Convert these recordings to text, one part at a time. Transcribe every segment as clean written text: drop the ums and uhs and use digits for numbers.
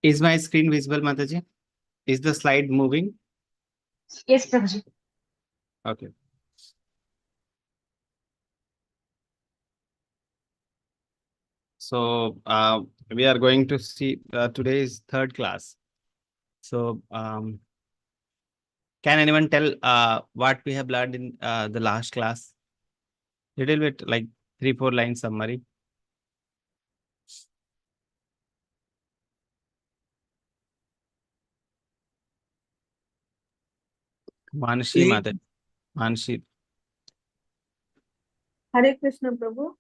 Is my screen visible, Mataji? Is the slide moving? Yes, Prabhuji. Okay. So we are going to see today's third class. So can anyone tell what we have learned in the last class? Little bit, like 3-4 line summary. Manshi, Mataji. Manshi. Hare Krishna, Prabhu.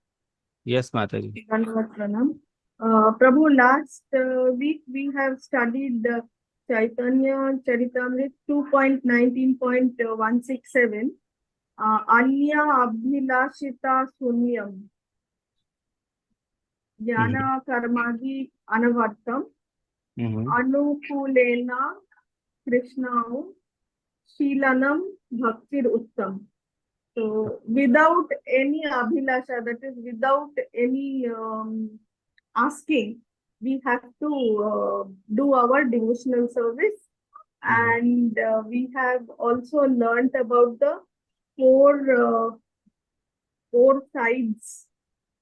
Yes, Mataji. Dandavat Pranam. Prabhu, last week we have studied Chaitanya Charitamrit 2.19.167. Anya Abhilashita Sunyam. Jnana Karmadi Anavartam. Anukulena Krishnau Shilanam Bhaktir Uttam. So without any abhilasha, that is without any asking, we have to do our devotional service. And we have also learnt about the four sides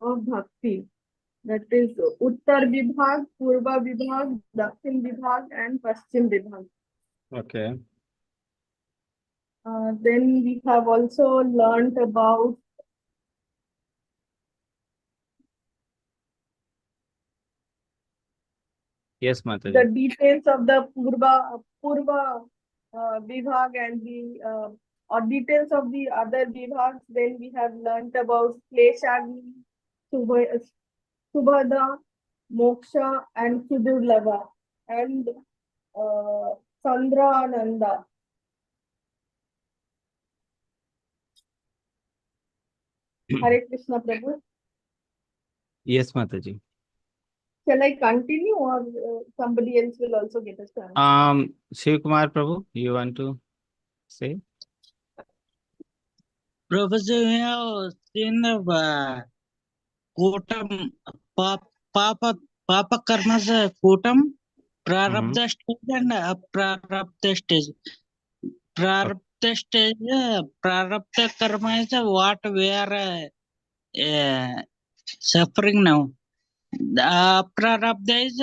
of bhakti. That is Uttar Vibhag, Purva Vibhag, Dakshin Vibhag and Paschim Vibhag. Okay. Then we have also learnt about Yes, Mataji. the details of the Purva Vibhag and the or details of the other Vibhags. Then we have learnt about Kleshagni, Subhada, Moksha and Sudurlava and Sandrananda. Hare Krishna, Prabhu. Yes, Mataji. Shall I continue or somebody else will also get a chance? Shiv Kumar Prabhu, you want to say? Professor, we have seen the Kutam, Papa Karma's Kutam, Prarabdha stage and Prarabdha stage. Prarabdha stage, Prarabdha Karma is what we are suffering now. Prarabdha is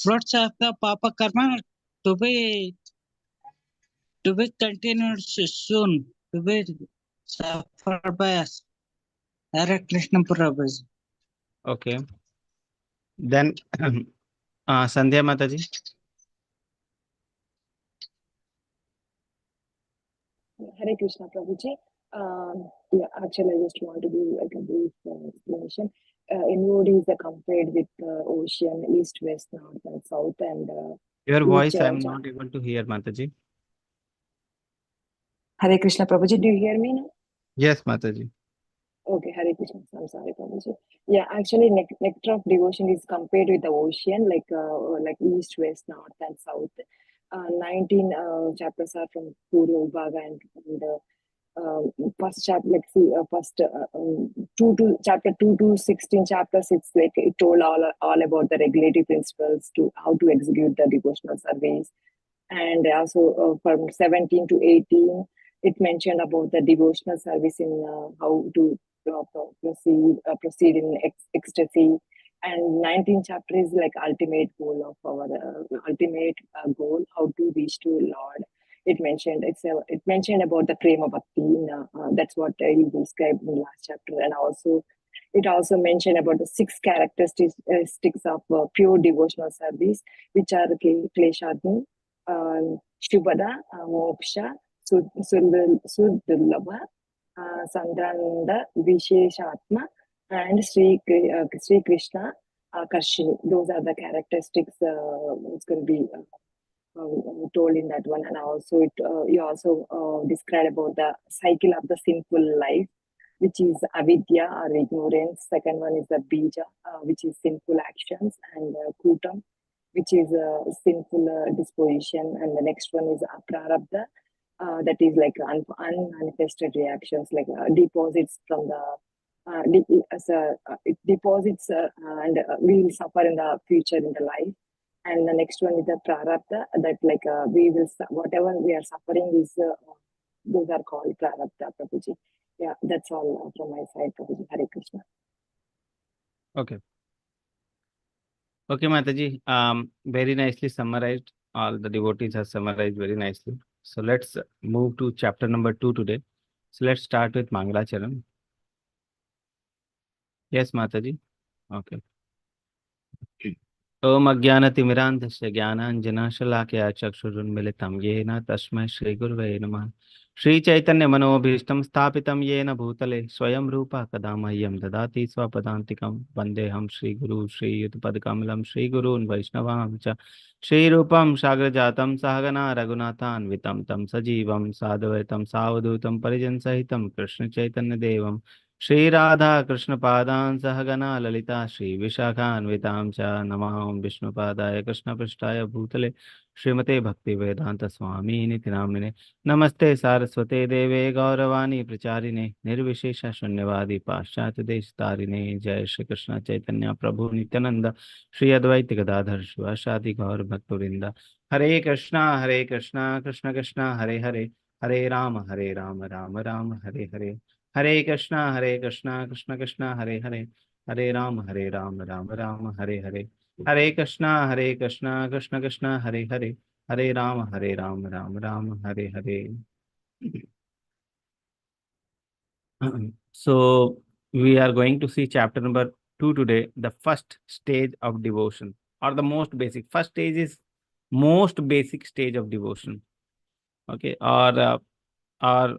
fruits of the Papa Karma to be continued soon, to be suffered by us. Hare Krishna Prabhu. Okay. Then Sandhya Mataji. Hare Krishna Prabhuji. Yeah, actually, I just want to do like a brief explanation. NOD is compared with the ocean, east, west, north, and south, and Your voice I'm not able to hear, Mataji. Hare Krishna Prabhuji, do you hear me now? Yes, Mataji. Okay, Hare Krishna. I'm sorry, Prabhuji. Yeah, actually, nectar of devotion is compared with the ocean, like east, west, north, and south. 19 chapters are from Purva Vibhaga and first chapter, like see, chapter 2 to 16 chapters. It's like it told all about the regulatory principles to how to execute the devotional service, and also from 17 to 18, it mentioned about the devotional service in how to proceed in ecstasy. And 19th chapter is like ultimate goal of our ultimate goal, how to reach to Lord. It mentioned about the prema bhakti. That's what you described in the last chapter, and also it also mentioned about the 6 characteristics of pure devotional service, which are kleshadni, shubhada, moksha, sudurlabha, sandrananda, visheshatma, and Sri Krishna Karshini. Those are the characteristics. It's going to be told in that one. And also you also described about the cycle of the sinful life, which is avidya or ignorance. Second one is the bija, which is sinful actions, and kutam, which is sinful disposition, and the next one is prarabdha, that is like unmanifested reactions, like deposits from the it deposits and we will suffer in the future in the life. And the next one is the prarabdha, that like we will whatever we are suffering is those are called prarabdha, Prabhuji. Yeah, that's all from my side, Prabhuji. Hare Krishna. Okay. Okay, Mataji. Very nicely summarized. All the devotees have summarized very nicely. So let's move to chapter number 2 today. So let's start with Mangalacharan. Yes, Mataji. Okay. ओम अज्ञानतिमिरान्धस्य ज्ञानाञ्जनशलाकया चक्षुरुन्मिलितं येन तस्मै श्रीगुरवे नमः। श्रीचैतन्यमनोभीष्टं स्थापितं येन भूतले स्वयं रूपः कदा मह्यं ददाति स्वपदान्तिकं। वन्देऽहं श्रीगुरुं श्रीयुतपदकमलं श्रीगुरून् वैष्णवां च। श्रीरूपं साग्रजातं सहगना रघुनाथान्वितं तं सजीवं साद्वैतं सावधूतं परिजनसहितं कृष्णचैतन्यदेवं श्री राधा कृष्ण पादान सहगना ललिता श्री विशाखान्वितां च। नमः विष्णुपादाय कृष्ण पृष्ठाय भूतले श्रीमते भक्ति वेदांत स्वामी निति नामिने। नमस्ते सारस्वते देवे गौरवाणी प्रचारिणे निर्विशेष शून्यवादी पाश्चात्य देश तारिणे। जय श्री कृष्ण चैतन्य प्रभु नित्यानंद श्री अद्वैत गदाधर शिवासादि गौर भक्तवृंद। हरे कृष्णा कृष्ण कृष्ण हरे हरे, हरे राम राम राम हरे हरे। हरे कृष्णा कृष्ण कृष्ण हरे हरे, हरे राम राम राम हरे हरे। हरे कृष्णा कृष्ण कृष्ण हरे हरे, हरे Ram Ram Ram Hare Hare. So we are going to see chapter number 2 today, the first stage of devotion, or the most basic. First stage is most basic stage of devotion. Okay, or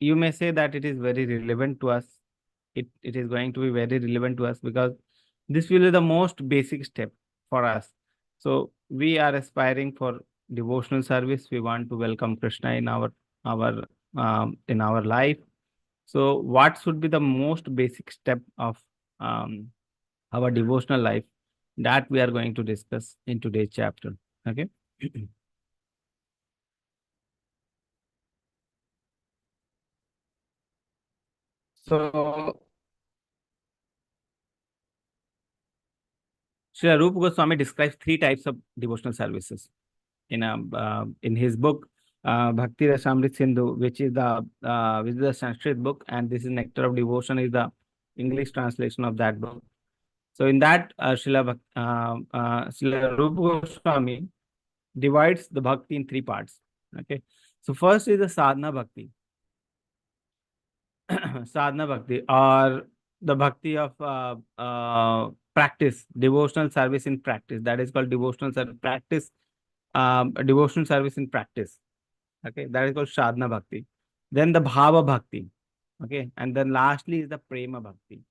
you may say that it is very relevant to us. It is going to be very relevant to us because this will be the most basic step for us. So we are aspiring for devotional service. We want to welcome Krishna in our life. So what should be the most basic step of our devotional life? That we are going to discuss in today's chapter. Okay. So Srila Rupa Goswami describes 3 types of devotional services in his book Bhakti Rasamrit Sindhu, which is the Sanskrit book, and this is Nectar of Devotion is the English translation of that book. So in that Srila Rupa Goswami divides the bhakti in 3 parts. Okay, so first is the sadhana bhakti. Sadhana bhakti, or the bhakti of practice, devotional service in practice. That is called devotional service practice. Devotional service in practice. Okay, that is called sadhana bhakti. Then the bhava bhakti. Okay, and then lastly is the prema bhakti.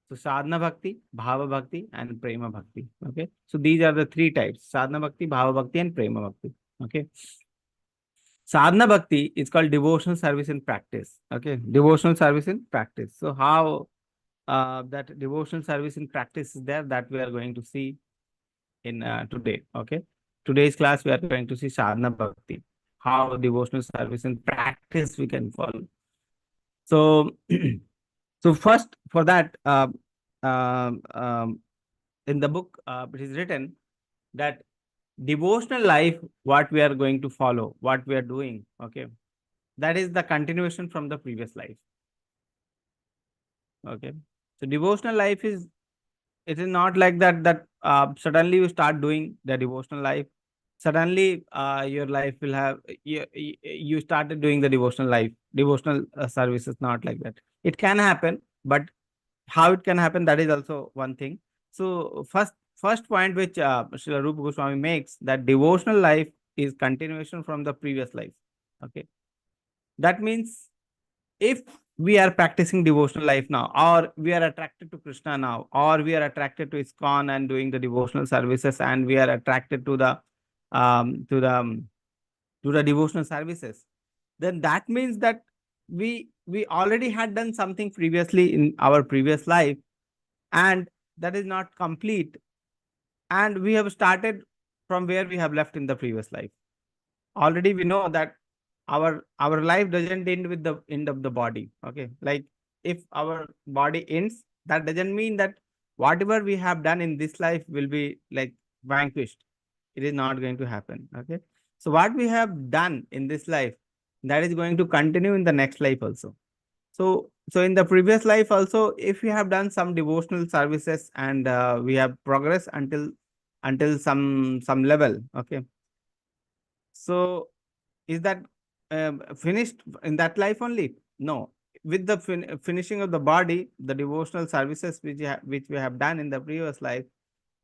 So sadhana bhakti, bhava bhakti, and prema bhakti. Okay, so these are the 3 types: sadhana bhakti, bhava bhakti, and prema bhakti. Okay. Sadhana bhakti is called devotional service in practice. Okay, devotional service in practice. So how that devotional service in practice is there, that we are going to see in today. Okay, today's class we are going to see sadhana bhakti, how devotional service in practice we can follow. So, so first for that, in the book it is written that devotional life, what we are going to follow, what we are doing, okay, that is the continuation from the previous life. Okay, so devotional life is, it is not like that suddenly you start doing the devotional life, suddenly your life will have you started doing the devotional services. Not like that. It can happen, but how it can happen, that is also one thing. So first point which Srila Rupa Goswami makes, that devotional life is continuation from the previous life. Okay, that means if we are practicing devotional life now, or we are attracted to Krishna now, or we are attracted to ISKCON and doing the devotional services, and we are attracted to the devotional services, then that means that we already had done something previously in our previous life, and that is not complete, and we have started from where we have left in the previous life. Already we know that our life doesn't end with the end of the body. Okay, like if our body ends, that doesn't mean that whatever we have done in this life will be like vanquished. It is not going to happen. Okay. So what we have done in this life, that is going to continue in the next life also. So in the previous life also, if we have done some devotional services and we have progressed until some level. Okay. So is that finished in that life only? No. With the finishing of the body, the devotional services which we have done in the previous life,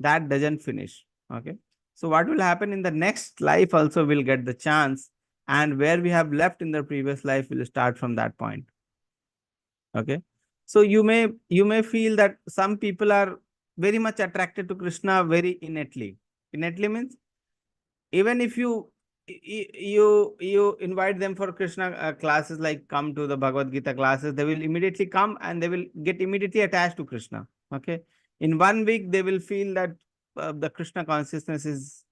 that doesn't finish. Okay. So what will happen in the next life also, will get the chance, and where we have left in the previous life, will start from that point. Okay. So you may feel that some people are very much attracted to Krishna very innately. Innately means, even if you invite them for Krishna classes, like come to the Bhagavad Gita classes, they will immediately come and they will get immediately attached to Krishna. Okay. In 1 week they will feel that the Krishna consciousness is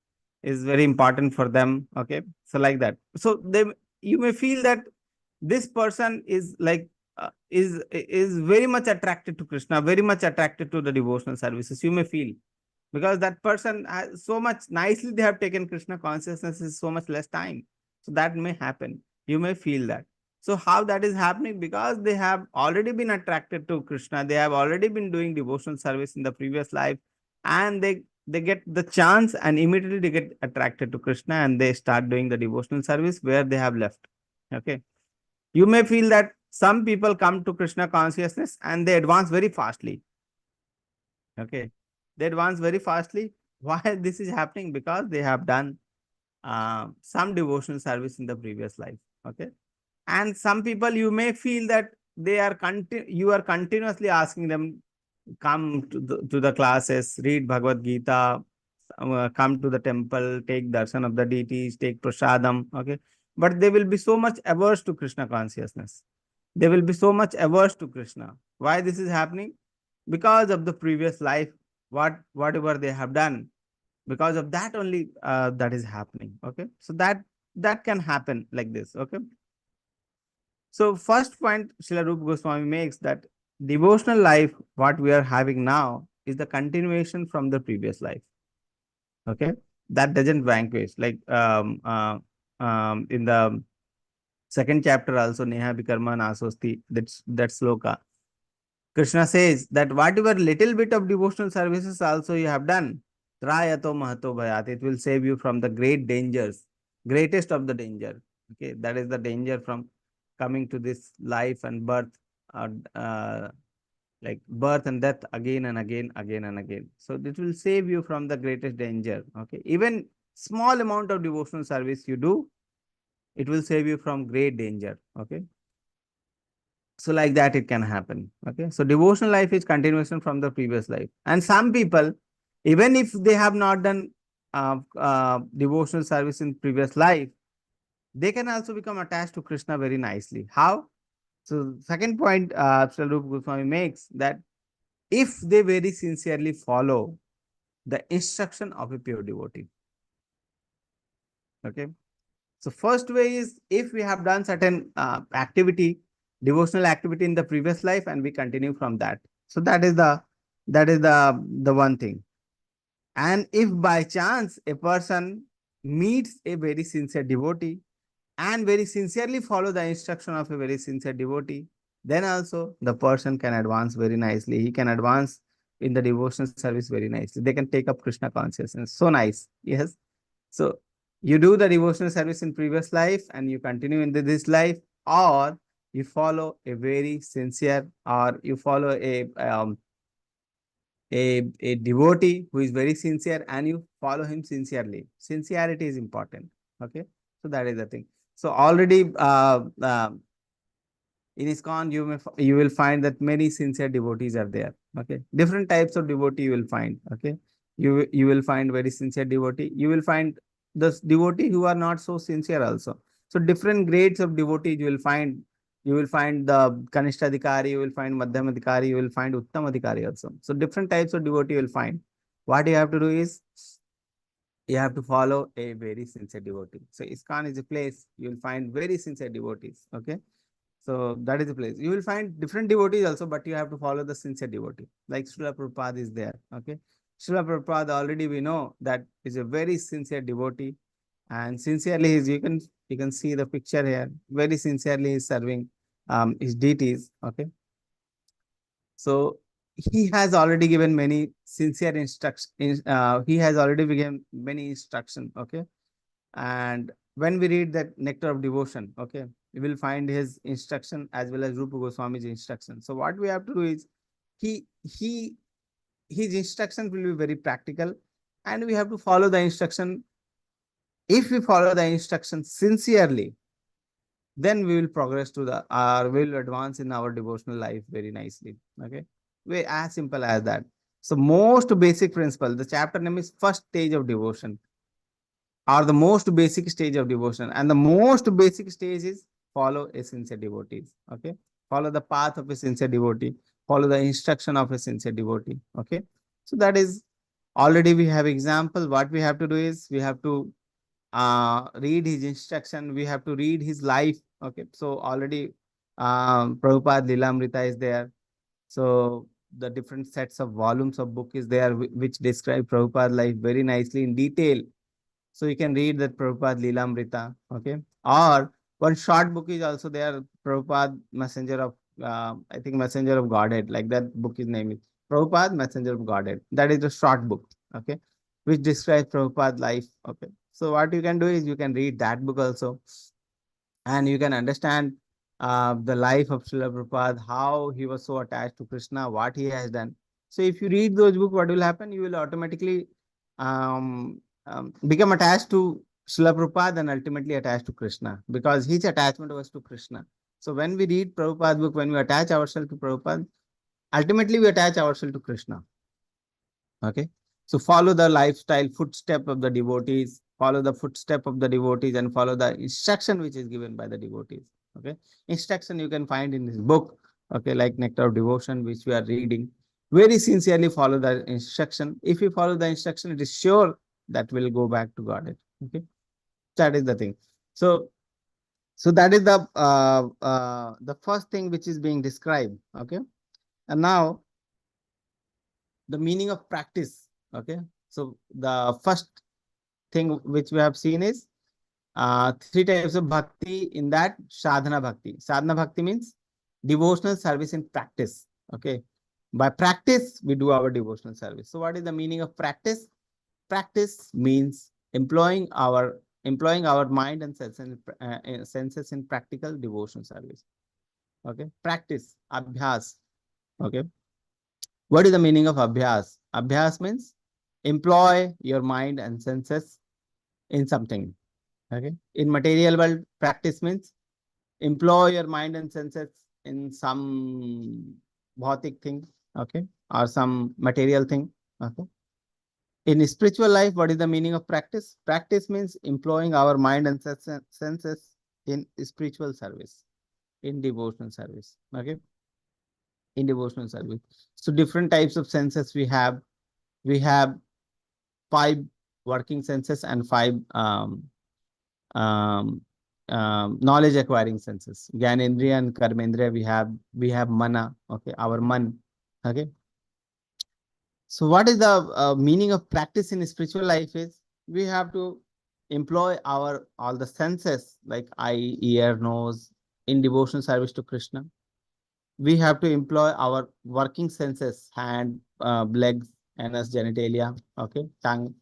very important for them. Okay. So like that, so you may feel that this person is like is very much attracted to Krishna, very much attracted to the devotional services. You may feel, because that person has so much nicely they have taken Krishna consciousness is so much less time. So that may happen. You may feel that. So how that is happening? Because they have already been attracted to Krishna. They have already been doing devotional service in the previous life, and they get the chance and immediately they get attracted to Krishna and they start doing the devotional service where they have left. Okay. You may feel that some people come to Krishna consciousness and they advance very fastly. Okay. They advance very fastly. Why this is happening? Because they have done some devotional service in the previous life. Okay. And some people, you may feel that you are continuously asking them, come to the classes, read Bhagavad Gita, come to the temple, take darshan of the deities, take prasadam. Okay. But they will be so much averse to Krishna consciousness. They will be so much averse to Krishna. Why this is happening? Because of the previous life, whatever they have done, because of that only that is happening. Okay. So that can happen like this. Okay. So first point Srila Rupa Goswami makes, that devotional life, what we are having now, is the continuation from the previous life. Okay. That doesn't vanquish. Like in the second chapter also, Neha Bikarma Nasosti, that sloka, Krishna says that whatever little bit of devotional services also you have done, trayato mahato bhayat, it will save you from the great dangers, greatest of the danger. Okay, that is the danger from coming to this life and birth, uh, uh, like birth and death again and again, again and again. So it will save you from the greatest danger. Okay, even small amount of devotional service you do, it will save you from great danger. Okay. So like that it can happen. Okay. So devotional life is continuation from the previous life. And some people, even if they have not done devotional service in previous life, they can also become attached to Krishna very nicely. How? So second point Srila Rupa Goswami makes, that if they very sincerely follow the instruction of a pure devotee. Okay. So first way is, if we have done certain activity, devotional activity in the previous life, and we continue from that. So that is the one thing. And if by chance a person meets a very sincere devotee and very sincerely follow the instruction of a very sincere devotee, then also the person can advance very nicely. He can advance in the devotional service very nicely. They can take up Krishna consciousness. So nice. Yes. So you do the devotional service in previous life and you continue in this life, or you follow a very sincere, or you follow a devotee who is very sincere and you follow him sincerely. Sincerity is important. Okay. So that is the thing. So already in ISKCON, you will find that many sincere devotees are there. Okay. Different types of devotee you will find. Okay. You will find very sincere devotee. You will find the devotee who are not so sincere also. So different grades of devotees you will find. You will find the Kanishtadhikari, you will find Madhyamadhikari, you will find Uttamadhikari also. So different types of devotee you will find. What you have to do is, you have to follow a very sincere devotee. So ISKCON is a place you will find very sincere devotees. Okay. So that is the place. You will find different devotees also, but you have to follow the sincere devotee. Like Srila Prabhupada is there. Okay. Srila Prabhupada already we know that is a very sincere devotee. And sincerely you can see the picture here. Very sincerely is serving his deities. Okay. So he has already given many sincere instructions. He has already given many instructions. Okay. And when we read that nectar of devotion, okay, we will find his instruction as well as Rupa Goswami's instruction. So what we have to do is he he his instruction will be very practical, and we have to follow the instruction. If we follow the instruction sincerely, then we will progress to the we will advance in our devotional life very nicely. Okay, very as simple as that. So most basic principle, the chapter name is first stage of devotion, or the most basic stage of devotion. And the most basic stage is follow a sincere devotee. Okay. Follow the path of a sincere devotee. Follow the instruction of a sincere devotee. Okay. So that is already we have example. What we have to do is we have to read his instruction. We have to read his life. Okay. So already Prabhupada Lilamrita is there. So the different sets of volumes of book is there which describe Prabhupada life very nicely in detail. So you can read that Prabhupada Lilamrita, okay? Or one short book is also there, Prabhupada Messenger of, I think Messenger of Godhead, like that book is name is Prabhupada Messenger of Godhead. That is a short book, okay? Which describes Prabhupada life, okay? So what you can do is you can read that book also, and you can understand the life of Srila Prabhupada, how he was so attached to Krishna, what he has done. So if you read those books, what will happen? You will automatically become attached to Srila Prabhupada and ultimately attached to Krishna, because his attachment was to Krishna. So when we read Prabhupada's book, when we attach ourselves to Prabhupada, ultimately we attach ourselves to Krishna. Okay. So follow the lifestyle footstep of the devotees, follow the footstep of the devotees, and follow the instruction which is given by the devotees. Okay. Instruction you can find in this book, okay, like Nectar of Devotion, which we are reading. Very sincerely follow the instruction. If you follow the instruction, it is sure that will go back to Godhead. Okay. That is the thing. So that is the first thing which is being described. Okay. And now the meaning of practice. Okay. So the first thing which we have seen is three types of bhakti. In that, sadhana bhakti. Sadhana bhakti means devotional service in practice. Okay. By practice, we do our devotional service. So what is the meaning of practice? Practice means employing our mind and senses in practical devotional service. Okay. Practice, abhyas. Okay. What is the meaning of abhyas? Abhyas means employ your mind and senses in something. Okay. In material world, practice means employ your mind and senses in some bhautik thing, okay, or some material thing. Okay. In spiritual life, what is the meaning of practice? Practice means employing our mind and senses in spiritual service, in devotional service. Okay. In devotional service. So different types of senses we have. We have 5 working senses and 5 knowledge acquiring senses. Gyanendriya and Karmendriya we have mana, okay, our man. Okay. So what is the meaning of practice in spiritual life is we have to employ our all the senses like eye, ear, nose in devotional service to Krishna. We have to employ our working senses, hand, legs, anus, genitalia, okay, tongue.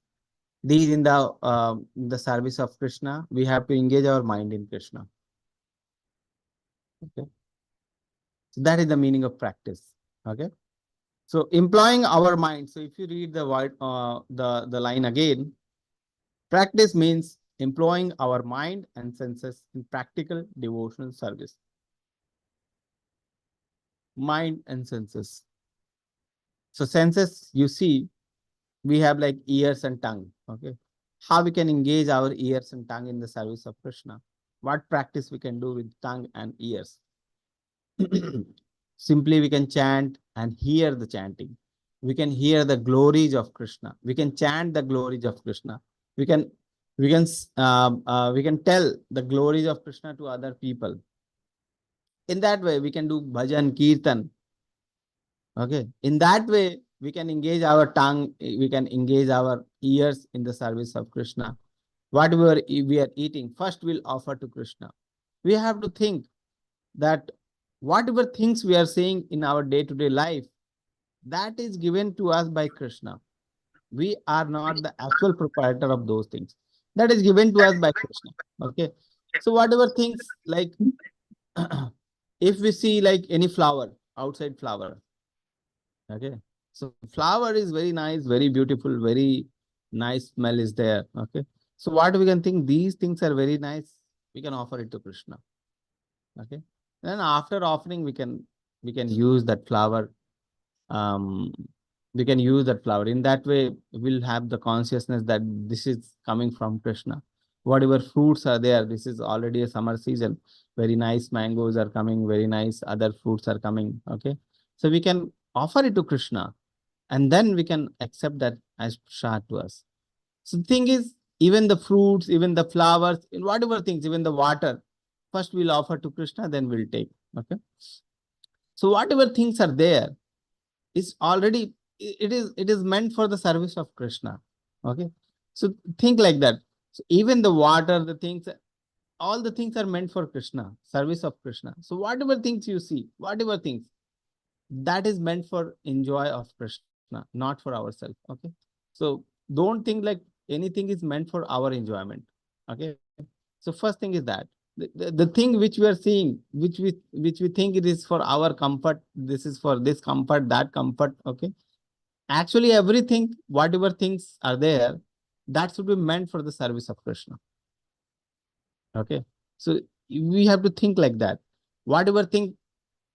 These in the service of Krishna. We have to engage our mind in Krishna. Okay. So that is the meaning of practice. Okay. So employing our mind. So if you read the word, the line again, practice means employing our mind and senses in practical devotional service. Mind and senses. So senses, you see, we have like ears and tongue. Okay. How we can engage our ears and tongue in the service of Krishna? What practice we can do with tongue and ears? Simply we can chant and hear the chanting. We can hear the glories of Krishna. We can chant the glories of Krishna. We can tell the glories of Krishna to other people. In that way, we can do bhajan, kirtan. Okay. In that way, we can engage our tongue, we can engage our ears in the service of Krishna. Whatever we are eating, first we'll offer to Krishna. We have to think that whatever things we are seeing in our day-to-day life, that is given to us by Krishna. We are not the actual proprietor of those things. That is given to us by Krishna. Okay. So whatever things like if we see like any flower, outside flower, okay. So flower is very nice, very beautiful, very nice smell is there. Okay. So what we can think, these things are very nice, we can offer it to Krishna. Okay. Then after offering, we can use that flower. We can use that flower. In that way, we'll have the consciousness that this is coming from Krishna. Whatever fruits are there, this is already a summer season. Very nice mangoes are coming, very nice other fruits are coming. Okay. So we can offer it to Krishna, and then we can accept that as prasad to us. So the thing is, even the fruits, even the flowers, in whatever things, even the water, first we'll offer to Krishna, then we'll take. Okay. So whatever things are there is already, it is meant for the service of Krishna. Okay. So think like that. So even the water, the things, all the things are meant for Krishna, service of Krishna. So whatever things you see, whatever things, that is meant for enjoy of Krishna, not for ourselves. Okay. So don't think like anything is meant for our enjoyment. Okay. So first thing is that the thing which we are seeing, which we think it is for our comfort, this is for this comfort, that comfort. Okay. Actually, everything, whatever things are there, that should be meant for the service of Krishna. Okay. So we have to think like that. Whatever thing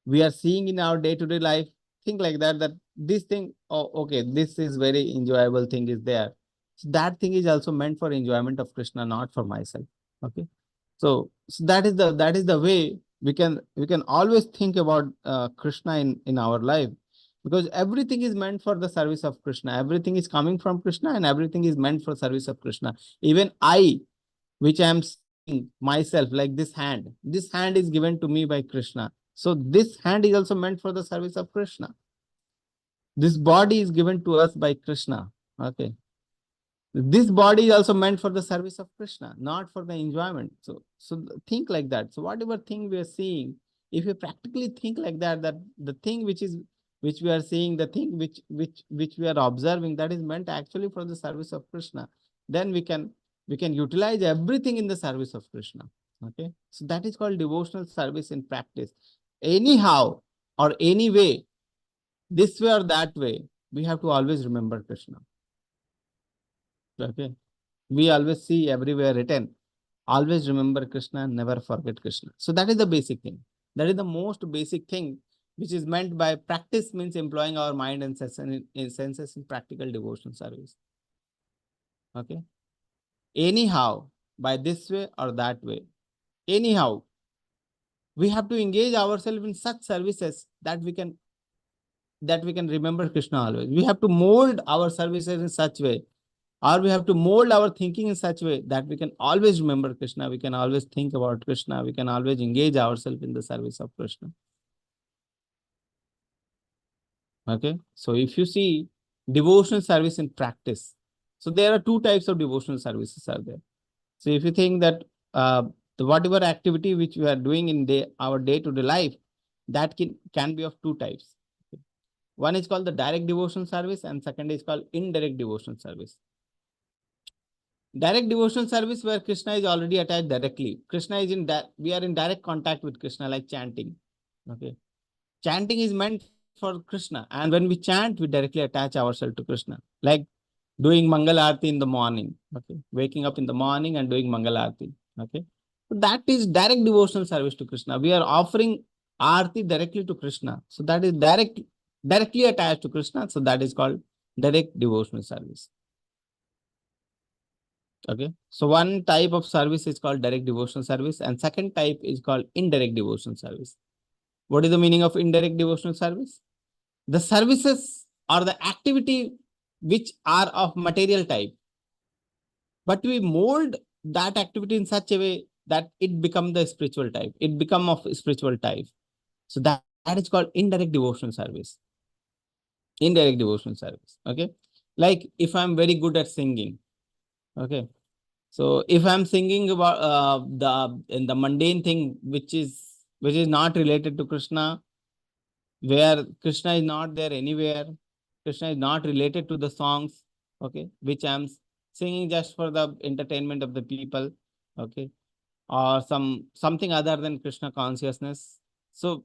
we are seeing in our day-to-day life, think like that, that this thing, oh, okay, this is very enjoyable thing is there. So that thing is also meant for enjoyment of Krishna, not for myself. Okay. So that is the way we can always think about Krishna in our life, because everything is meant for the service of Krishna. Everything is coming from Krishna, and everything is meant for service of Krishna. Even I, which I am seeing myself, like this hand is given to me by Krishna. So this hand is also meant for the service of Krishna. This body is given to us by Krishna. Okay. This body is also meant for the service of Krishna, not for the enjoyment. So think like that. So whatever thing we are seeing, if you practically think like that, that the thing which we are seeing, the thing which we are observing, that is meant actually for the service of Krishna, then we can utilize everything in the service of Krishna. Okay. So that is called devotional service in practice. Anyhow or any way, this way or that way, we have to always remember Krishna. Okay. We always see everywhere written, always remember Krishna, never forget Krishna. So that is the basic thing. That is the most basic thing, which is meant by practice, means employing our mind and senses in practical devotional service. Okay. Anyhow, by this way or that way, anyhow, we have to engage ourselves in such services that we can remember Krishna always. We have to mold our services in such way, or we have to mold our thinking in such way that we can always remember Krishna. We can always think about Krishna. We can always engage ourselves in the service of Krishna. Okay. So if you see devotional service in practice, so there are two types of devotional services are there. So if you think that whatever activity which we are doing in our day-to-day life, that can be of two types. Okay. One is called the direct devotional service, and second is called indirect devotional service. Direct devotional service, where Krishna is already attached directly. Krishna is we are in direct contact with Krishna, like chanting. Okay. Chanting is meant for Krishna. And when we chant, we directly attach ourselves to Krishna. Like doing Mangal Aarti in the morning. Okay. Waking up in the morning and doing Mangal Aarti. Okay. So that is direct devotional service to Krishna. We are offering Aarti directly to Krishna. So that is directly attached to Krishna. So that is called direct devotional service. Okay. So one type of service is called direct devotional service, and second type is called indirect devotional service. What is the meaning of indirect devotional service? The services or the activity which are of material type, but we mold that activity in such a way that it become the spiritual type. It become of spiritual type. So that is called indirect devotional service. Indirect devotional service. Okay. Like if I'm very good at singing. Okay. So if I'm singing about the mundane thing which is not related to Krishna, where Krishna is not there anywhere, Krishna is not related to the songs, okay, which I'm singing just for the entertainment of the people, okay, or something other than Krishna consciousness. So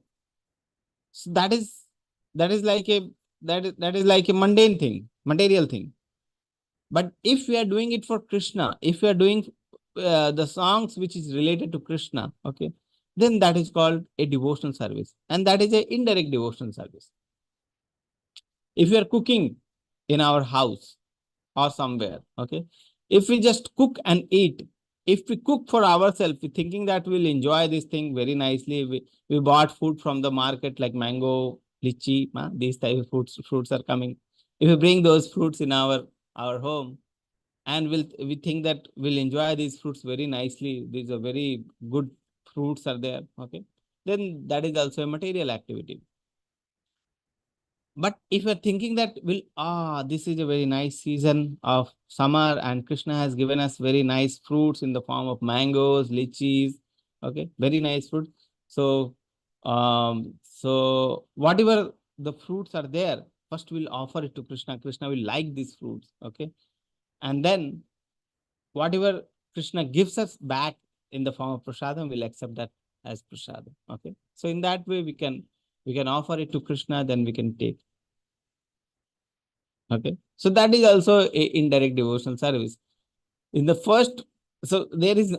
that is like a that is like a mundane thing, material thing. But if we are doing it for Krishna, if we are doing the songs which is related to Krishna, okay, then that is called a devotional service, and that is a indirect devotional service. If we are cooking in our house or somewhere, okay, if we just cook and eat, if we cook for ourselves, we thinking that we'll enjoy this thing very nicely. We bought food from the market like mango, lychee, these type of fruits are coming. If we bring those fruits in our home, and we think that we'll enjoy these fruits very nicely, these are very good fruits are there, okay, then that is also a material activity. But if you're thinking that this is a very nice season of summer and Krishna has given us very nice fruits in the form of mangoes, lychees, okay, very nice fruit. So whatever the fruits are there, first we'll offer it to Krishna. Krishna will like these fruits, okay, and then whatever Krishna gives us back in the form of prasadam, we'll accept that as prasadam, okay. So in that way we can offer it to Krishna, then we can take. Okay. So that is also a indirect devotional service. In the first, so there is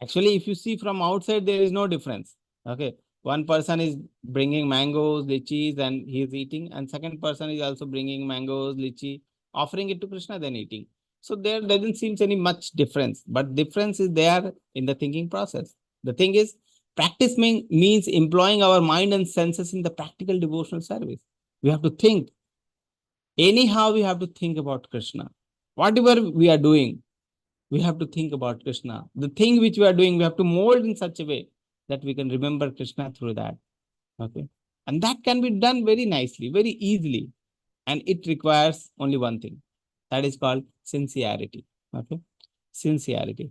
actually, if you see from outside, there is no difference. Okay. One person is bringing mangoes, lychees, and he is eating, and second person is also bringing mangoes, lychee, offering it to Krishna, then eating. So there doesn't seem any much difference, but difference is there in the thinking process. The thing is, practice means employing our mind and senses in the practical devotional service. We have to think. Anyhow, we have to think about Krishna. Whatever we are doing, we have to think about Krishna. The thing which we are doing, we have to mold in such a way that we can remember Krishna through that. Okay. And that can be done very nicely, very easily. And it requires only one thing. That is called sincerity. Okay. Sincerity.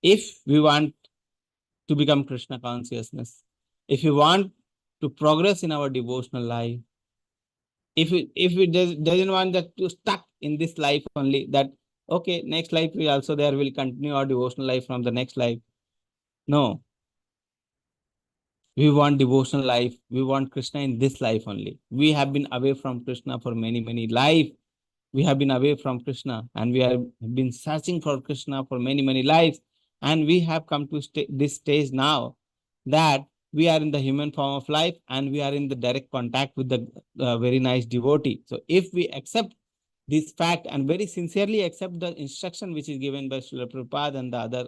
If we want to become Krishna consciousness, if we want to progress in our devotional life, if we doesn't want that to stuck in this life only, that okay, next life we also there will continue our devotional life from the next life. No, we want devotional life, we want Krishna in this life only. We have been away from Krishna for many life. We have been away from Krishna, and we have been searching for Krishna for many lives, and we have come to this stage now that we are in the human form of life, and we are in the direct contact with the very nice devotee. So if we accept this fact and very sincerely accept the instruction which is given by Srila Prabhupada and the other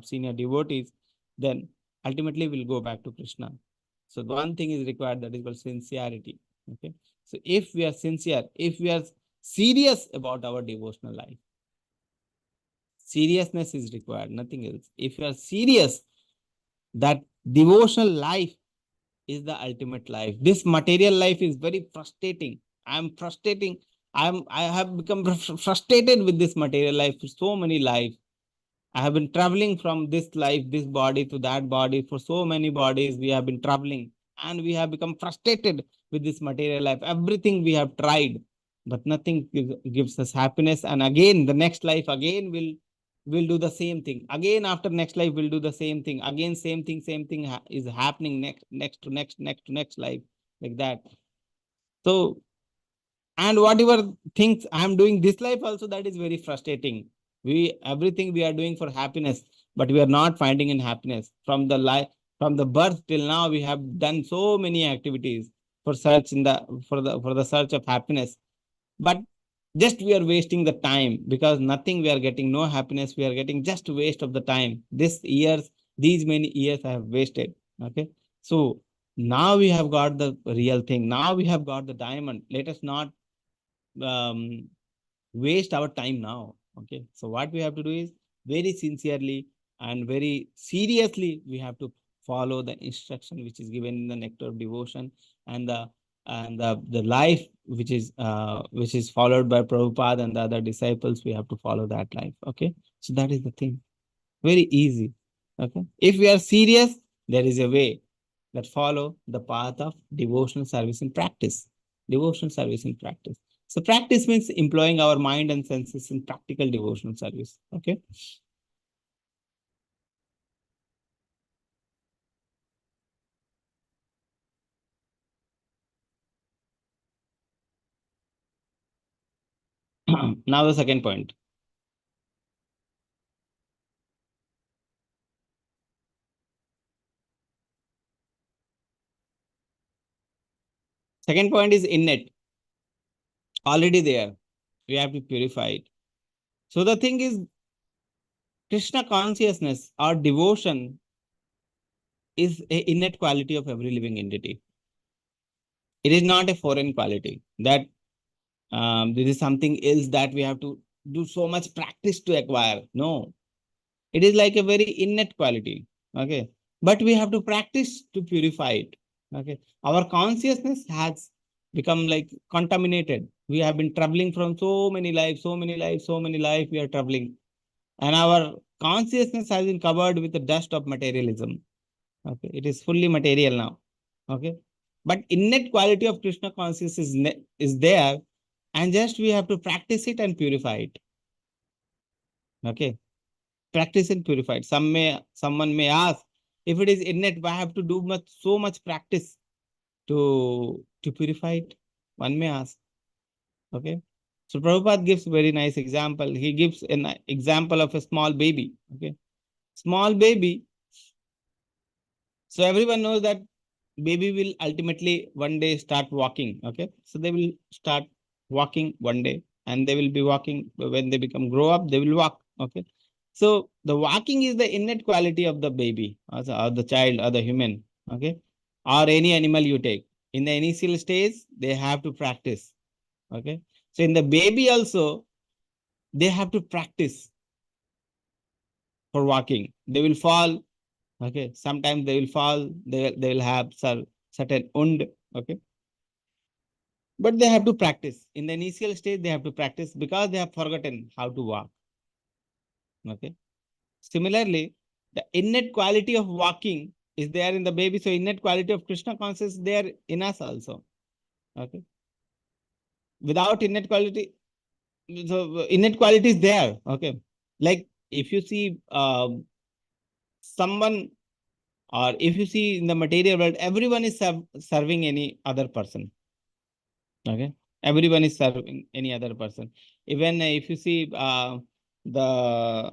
senior devotees, then ultimately we'll go back to Krishna. So one thing is required, that is called sincerity. Okay. So if we are sincere, if we are serious about our devotional life, seriousness is required, nothing else. If you are serious that devotional life is the ultimate life, this material life is very frustrating. I'm frustrating. I have become frustrated with this material life for so many lives. I have been traveling from this life, this body to that body for so many bodies. We have been traveling and we have become frustrated with this material life. Everything we have tried, but nothing gives us happiness. And again, the next life, again, we'll do the same thing. Again, after next life, we'll do the same thing. Again, same thing is happening next to next life, like that. So, and whatever things I'm doing this life also, that is very frustrating. Everything we are doing for happiness, but we are not finding in happiness. From the birth till now, we have done so many activities for the search of happiness. But just we are wasting the time, because nothing we are getting, no happiness we are getting, just waste of the time. These many years I have wasted. Okay. So now we have got the real thing. Now we have got the diamond. Let us not um, waste our time now. Okay. So what we have to do is very sincerely and very seriously, we have to follow the instruction which is given in the nectar of devotion, and the life which is followed by Prabhupada and the other disciples. We have to follow that life. Okay, so that is the thing. Very easy. Okay, if we are serious, there is a way that follow the path of devotional service in practice. Devotional service in practice. So practice means employing our mind and senses in practical devotional service. Okay. Now the second point. Second point is innate. Already there. We have to purify it. So the thing is, Krishna consciousness or devotion is an innate quality of every living entity. It is not a foreign quality that this is something else that we have to do so much practice to acquire. No, it is like a very innate quality. Okay, but we have to practice to purify it. Okay, our consciousness has become like contaminated. We have been traveling from so many lives, so many lives, so many lives. We are traveling, and our consciousness has been covered with the dust of materialism. Okay, it is fully material now. Okay, but innate quality of Krishna consciousness is there, and just we have to practice it and purify it. Okay, practice and purify it. Someone may ask, if it is innate, why have to do so much practice to purify it? One may ask. Okay, so Prabhupada gives a very nice example. He gives an example of a small baby. Okay, small baby. So everyone knows that baby will ultimately one day start walking. Okay, so they will start walking one day, and they will be walking when they grow up, they will walk. Okay, so the walking is the innate quality of the baby, or the child, or the human. Okay, or any animal you take. In the initial stage, they have to practice. Okay, so in the baby also, they have to practice for walking. They will fall. Okay, sometimes they will fall. They will have certain wound. Okay, but they have to practice. In the initial stage, they have to practice because they have forgotten how to walk. Okay. Similarly, the innate quality of walking is there in the baby. So innate quality of Krishna consciousness is there in us also. Okay. Without innate quality, so innate quality is there. Okay. Like if you see someone, or if you see in the material world, everyone is serving any other person. Okay, everyone is serving any other person. Even if you see the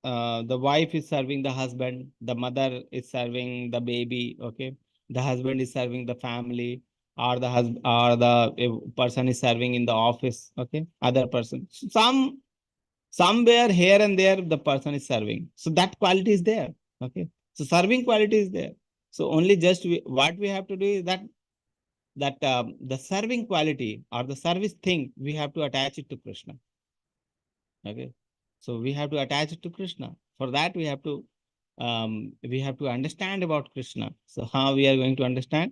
the wife is serving the husband, the mother is serving the baby. Okay, the husband is serving the family, or the husband, or the person is serving in the office. Okay, other person, somewhere here and there the person is serving. So that quality is there. Okay, so serving quality is there. So only just what we have to do is that the serving quality or the service thing, we have to attach it to Krishna. Okay, so we have to attach it to Krishna. For that, we have to understand about Krishna. So how we are going to understand?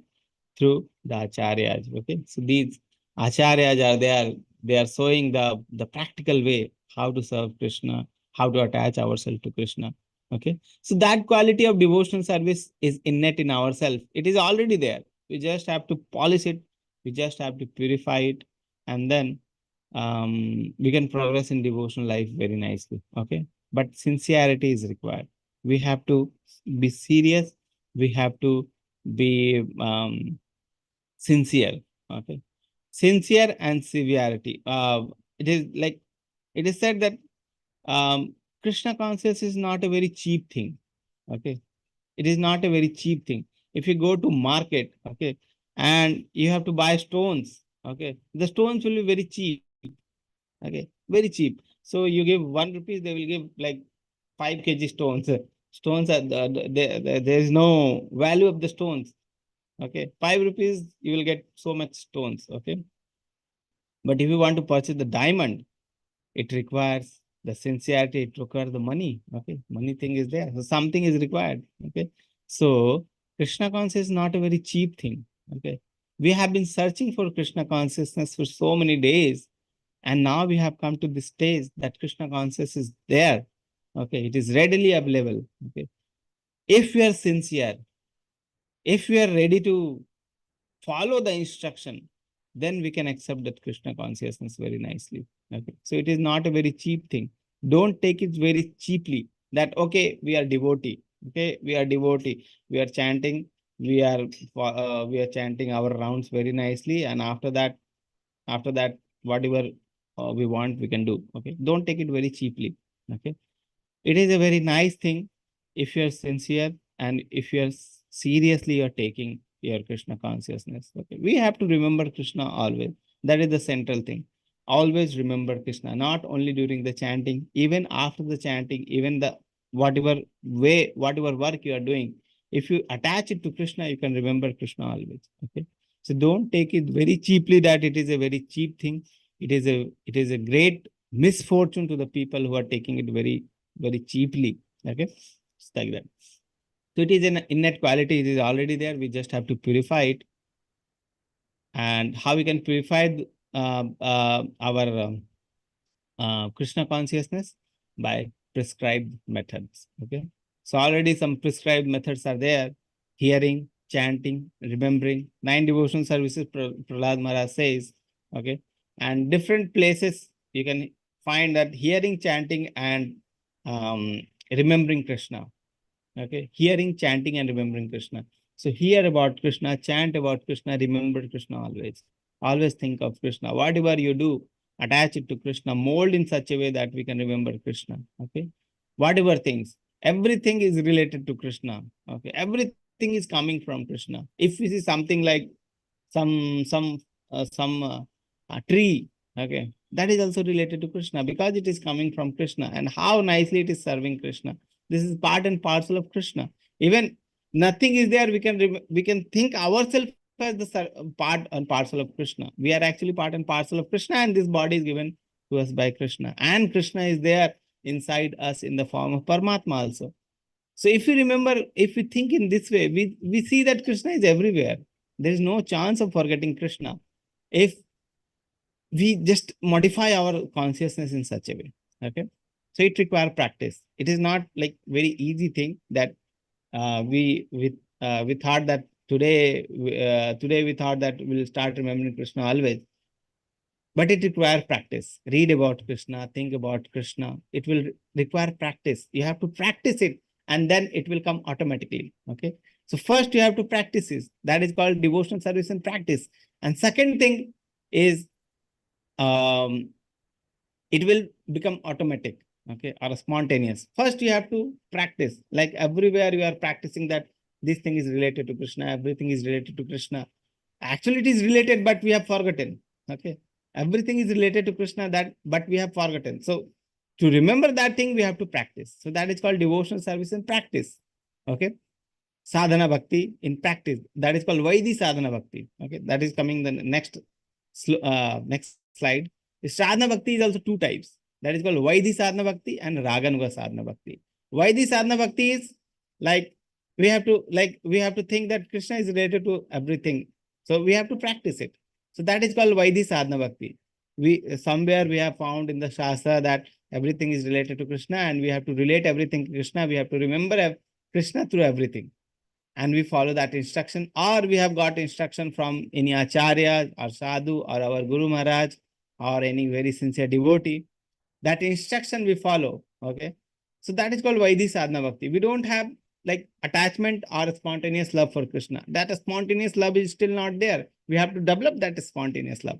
Through the acharyas. Okay, so these acharyas are there. They are showing the practical way how to serve Krishna, how to attach ourselves to Krishna. Okay, so that quality of devotional service is innate in ourselves. It is already there. We just have to polish it. We just have to purify it, and then we can progress in devotional life very nicely. Okay, but sincerity is required. We have to be serious. We have to be sincere. Okay, sincere and severity. It is like it is said that Krishna consciousness is not a very cheap thing. Okay, it is not a very cheap thing. If you go to market, okay, and you have to buy stones, okay, the stones will be very cheap. Okay, very cheap. So you give 1 rupees, they will give like 5 kg stones. Stones are there is no value of the stones. Okay, 5 rupees you will get so much stones. Okay, but if you want to purchase the diamond, it requires The sincerity, it requires the money. Okay, money thing is there. So something is required. Okay, so Krishna consciousness is not a very cheap thing. Okay, we have been searching for Krishna consciousness for so many days, and now we have come to this stage that Krishna consciousness is there. Okay, it is readily available. Okay, if we are sincere, if we are ready to follow the instruction, then we can accept that Krishna consciousness very nicely. Okay, so it is not a very cheap thing. Don't take it very cheaply. That okay, we are devotee. Okay, we are devotee. We are chanting. We are chanting our rounds very nicely, and after that, whatever we want, we can do. Okay, don't take it very cheaply. Okay, it is a very nice thing if you are sincere and if you are seriously you're taking your Krishna consciousness. Okay, we have to remember Krishna always. That is the central thing. Always remember Krishna, not only during the chanting, even after the chanting, even the whatever way, whatever work you are doing. If you attach it to Krishna, you can remember Krishna always. Okay, so don't take it very cheaply that it is a very cheap thing. It is a great misfortune to the people who are taking it very cheaply. Okay, it's like that. So it is an innate quality. It is already there. We just have to purify it. And how we can purify our Krishna consciousness? By prescribed methods. Okay, so already some prescribed methods are there: hearing, chanting, remembering. 9 devotional services Prahlad Maharaj says. Okay, and different places you can find that hearing, chanting, and remembering Krishna. Okay, hearing, chanting, and remembering Krishna. So hear about Krishna, chant about Krishna, remember Krishna always. Always think of Krishna. Whatever you do, attach it to Krishna, mold in such a way that we can remember Krishna. Okay, whatever things, everything is related to Krishna. Okay, everything is coming from Krishna. If we see something like some tree, okay, that is also related to Krishna because it is coming from Krishna, and how nicely it is serving Krishna. This is part and parcel of Krishna. Even nothing is there, we can think ourselves as the part and parcel of Krishna. We are actually part and parcel of Krishna, and this body is given to us by Krishna. And Krishna is there inside us in the form of Paramatma also. So if you remember, if we think in this way, we see that Krishna is everywhere. There is no chance of forgetting Krishna if we just modify our consciousness in such a way. Okay, so it requires practice. It is not like very easy thing that we thought that today we thought that we'll start remembering Krishna always, but it requires practice. Read about Krishna, think about Krishna. It will require practice. You have to practice it, and then it will come automatically. Okay, so first you have to practice this. That is called devotional service and practice. And second thing is it will become automatic, okay, or spontaneous. First, you have to practice. Like everywhere you are practicing that this thing is related to Krishna, everything is related to Krishna. Actually, it is related, but we have forgotten. Okay, everything is related to Krishna, but we have forgotten. So to remember that thing, we have to practice. So that is called devotional service and practice. Okay, sadhana bhakti in practice. That is called Vaidhi sadhana bhakti. Okay, that is coming the next slide. Sadhana bhakti is also 2 types. That is called Vaidhi sadhana bhakti and Raganuga sadhana bhakti. Vaidhi sadhana bhakti is like we have to think that Krishna is related to everything. So we have to practice it. So that is called Vaidhi sadhana bhakti. Somewhere we have found in the Shastra that everything is related to Krishna, and we have to relate everything to Krishna. We have to remember Krishna through everything. And we follow that instruction, or we have got instruction from any acharya or sadhu or our Guru Maharaj or any very sincere devotee. That instruction we follow. Okay, so that is called Vaidhi sadhana bhakti. We don't have like attachment or spontaneous love for Krishna. That spontaneous love is still not there. We have to develop that spontaneous love.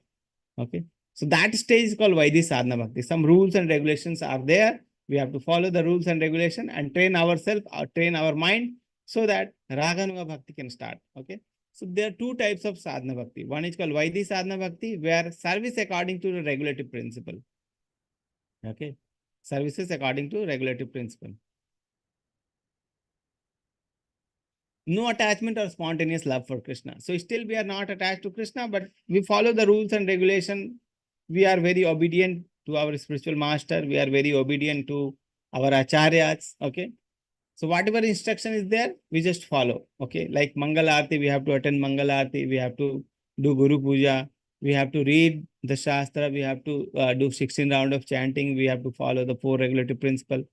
Okay, so that stage is called Vaidhi sadhana bhakti. Some rules and regulations are there. We have to follow the rules and regulation and train ourselves or train our mind so that Raganuga bhakti can start. Okay, so there are 2 types of sadhana bhakti. One is called Vaidhi sadhana bhakti, where service according to the regulative principle. Okay, services according to regulative principle. No attachment or spontaneous love for Krishna. So still we are not attached to Krishna, but we follow the rules and regulation. We are very obedient to our spiritual master. We are very obedient to our acharyas. Okay. So whatever instruction is there, we just follow. Okay. Like Mangal Aarti, we have to attend Mangal Aarti. We have to do Guru Puja. We have to read the Shastra. We have to do 16 round of chanting. We have to follow the 4 regulative principle.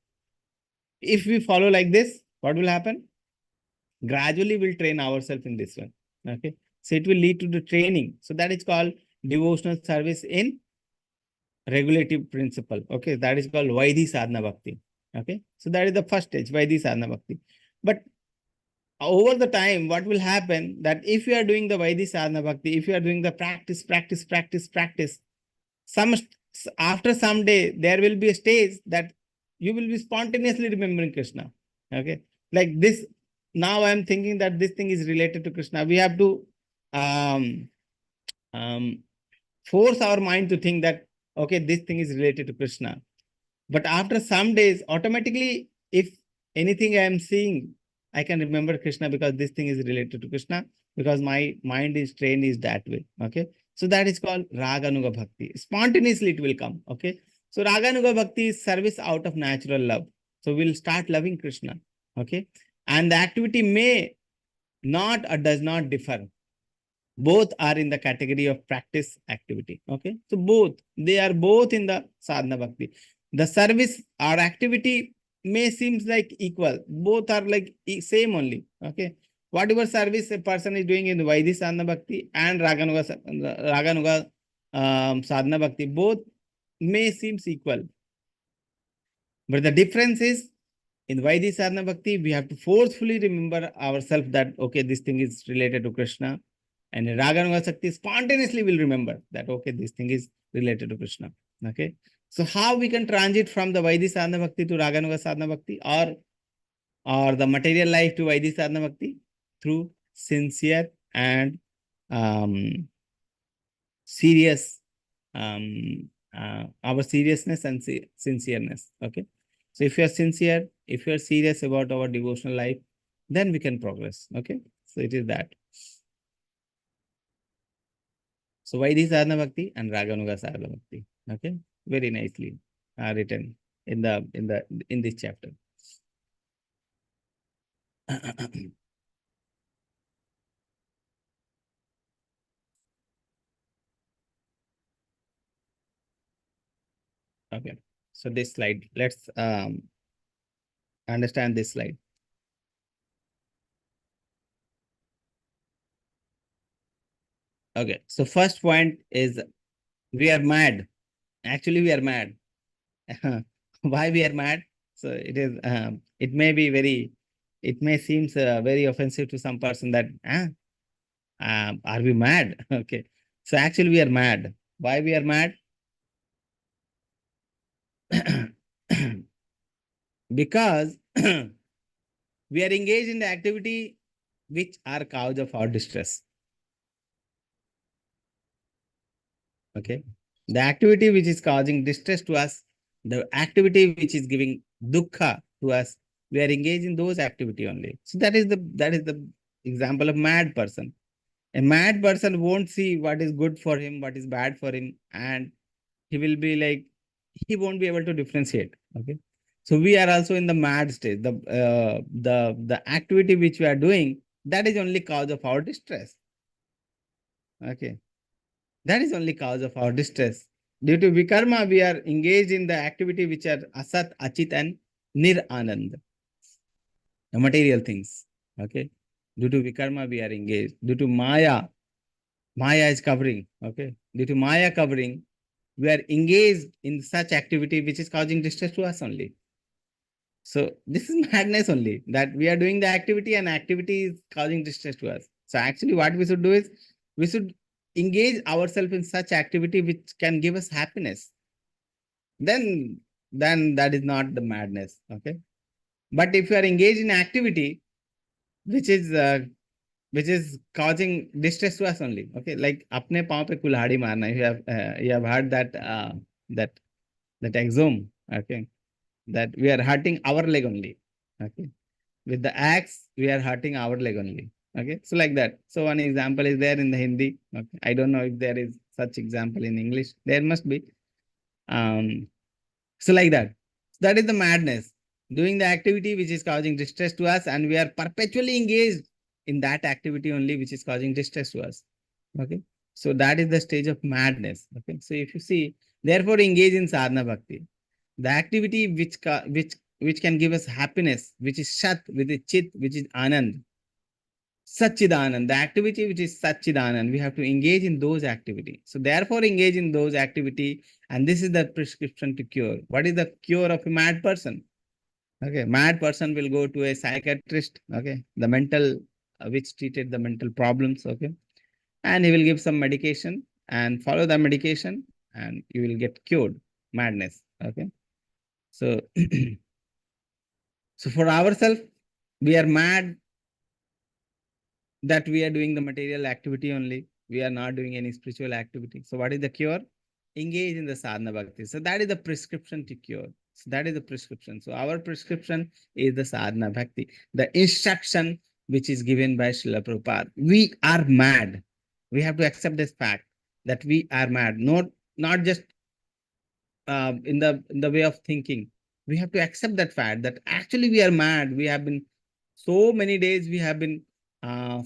If we follow like this, what will happen? Gradually we'll train ourselves in this one. Okay. So it will lead to the training. So that is called devotional service in regulative principle. Okay. That is called Vaidhi Sadhana Bhakti. Okay. So that is the first stage, Vaidhi Sadhana Bhakti. But over the time, what will happen that if you are doing the Vaidhi Sadhana Bhakti, if you are doing the practice, after some day, there will be a stage that you will be spontaneously remembering Krishna. Okay. Like this, now I am thinking that this thing is related to Krishna. We have to force our mind to think that, okay, this thing is related to Krishna. But after some days, automatically, if anything I am seeing, I can remember Krishna because this thing is related to Krishna, because my mind is trained is that way. Okay. So that is called Raganuga Bhakti. Spontaneously it will come. Okay. So Raganuga Bhakti is service out of natural love. So we'll start loving Krishna. Okay. And the activity may not or does not differ. Both are in the category of practice activity. Okay. So both, they are both in the sadhana bhakti. The service or activity may seems like equal. Both are like same only. Okay. Whatever service a person is doing in the Vaidhi sadhana bhakti and Raganuga sadhana bhakti, both may seems equal. But the difference is, in Vaidhi sadhana bhakti, we have to forcefully remember ourselves that, okay, this thing is related to Krishna. And in Raganuga Sakti, spontaneously will remember that, okay, this thing is related to Krishna. Okay. So how we can transit from the Vaidhi sadhana bhakti to Raganuga sadhana bhakti, or the material life to Vaidhi sadhana bhakti? Through sincere and serious, our seriousness and sincereness. Okay. So if you are sincere, if you are serious about our devotional life, then we can progress. Okay. So it is that. So Vaidhi sadhana bhakti and Raganuga sadhana bhakti. Okay. Very nicely written in this chapter. Okay. So this slide, let's understand this slide. Okay. So first point is we are mad. Actually, we are mad. Why we are mad? So it is. It may be very. It may seem very offensive to some person that, are we mad? Okay. So actually, we are mad. Why we are mad? Because we are engaged in the activity which are cause of our distress. Okay. The activity which is causing distress to us, the activity which is giving dukkha to us, we are engaged in those activity only. So that is the example of mad person. A mad person won't see what is good for him, what is bad for him, and he will be like, he won't be able to differentiate. Okay. So we are also in the mad state. The activity which we are doing, that is only cause of our distress. Okay. That is only cause of our distress. Due to vikarma, we are engaged in the activity which are asat, achit, and nir anand, the material things. Okay. Due to vikarma, we are engaged. Due to maya is covering. Okay. Due to maya covering, we are engaged in such activity which is causing distress to us only. So this is madness only, that we are doing the activity and activity is causing distress to us. So actually what we should do is, we should engage ourselves in such activity which can give us happiness. Then that is not the madness. Okay. But if you are engaged in activity which is causing distress to us only. Okay. Like apne paw pe kulhadi marna. You have heard that axiom. Okay. That we are hurting our leg only. Okay. With the axe, we are hurting our leg only. Okay. So like that. So one example is there in the Hindi. Okay. I don't know if there is such example in English. There must be. So like that. That is the madness. Doing the activity which is causing distress to us, and we are perpetually engaged in that activity only which is causing distress to us. Okay. So that is the stage of madness. Okay. So if you see, therefore engage in sadhana bhakti. The activity which can give us happiness, which is shat, which is chit, which is anand. Satchidanand, the activity which is Satchidanand, we have to engage in those activities. So therefore engage in those activity, and this is the prescription to cure. What is the cure of a mad person? Okay, mad person will go to a psychiatrist, okay, the mental, which treated the mental problems, okay, and he will give some medication and follow the medication and you will get cured, madness, okay. So, so for ourselves, we are mad that we are doing the material activity only. We are not doing any spiritual activity. So what is the cure? Engage in the sadhana bhakti. So that is the prescription to cure. So that is the prescription. So our prescription is the sadhana bhakti, the instruction which is given by Srila Prabhupada. We are mad. We have to accept this fact that we are mad. Not just in the way of thinking. We have to accept that fact that actually we are mad. We have been so many days we have been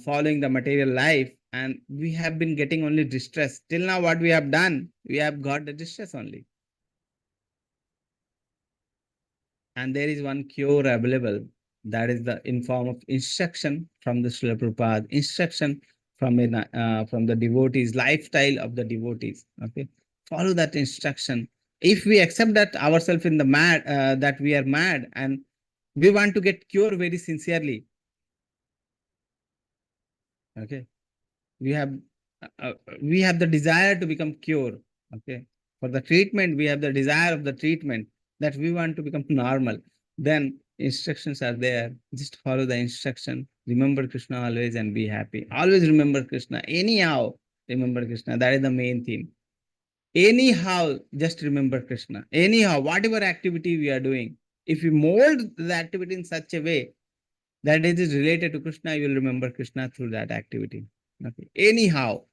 following the material life, and we have been getting only distress. Till now, what we have done, we have got the distress only. And there is one cure available, that is the in form of instruction from the Srila Prabhupada, instruction from the devotees, lifestyle of the devotees. Okay, follow that instruction. If we accept that ourselves in the mad, that we are mad, and we want to get cure very sincerely. Okay, we have the desire to become cure. Okay, for the treatment, we have the desire of the treatment, that we want to become normal. Then instructions are there. Just follow the instruction. Remember Krishna always and be happy. Always remember Krishna. Anyhow, remember Krishna. That is the main theme. Anyhow, just remember Krishna. Anyhow, whatever activity we are doing, if we mold the activity in such a way that it is related to Krishna, you will remember Krishna through that activity. Okay. Anyhow,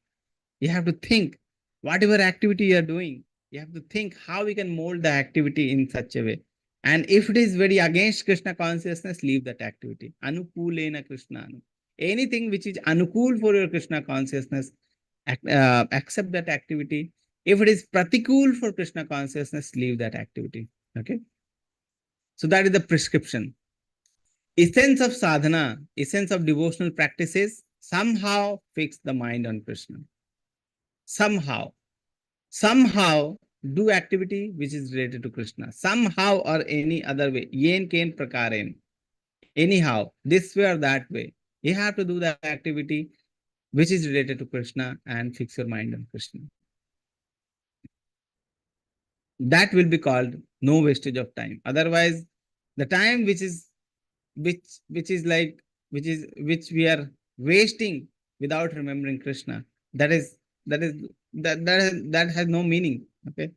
you have to think whatever activity you are doing, you have to think how we can mold the activity in such a way. And if it is very against Krishna consciousness, leave that activity. Anukulena Krishna. Anything which is anukul for your Krishna consciousness, accept that activity. If it is pratikul for Krishna consciousness, leave that activity. Okay. So that is the prescription. Essence of sadhana, essence of devotional practices, somehow fix the mind on Krishna. Somehow do activity which is related to Krishna. Somehow or any other way. Yen ken prakaren. Anyhow, this way or that way. You have to do the activity which is related to Krishna and fix your mind on Krishna. That will be called no wastage of time. Otherwise, the time which we are wasting without remembering Krishna, that has no meaning. Okay,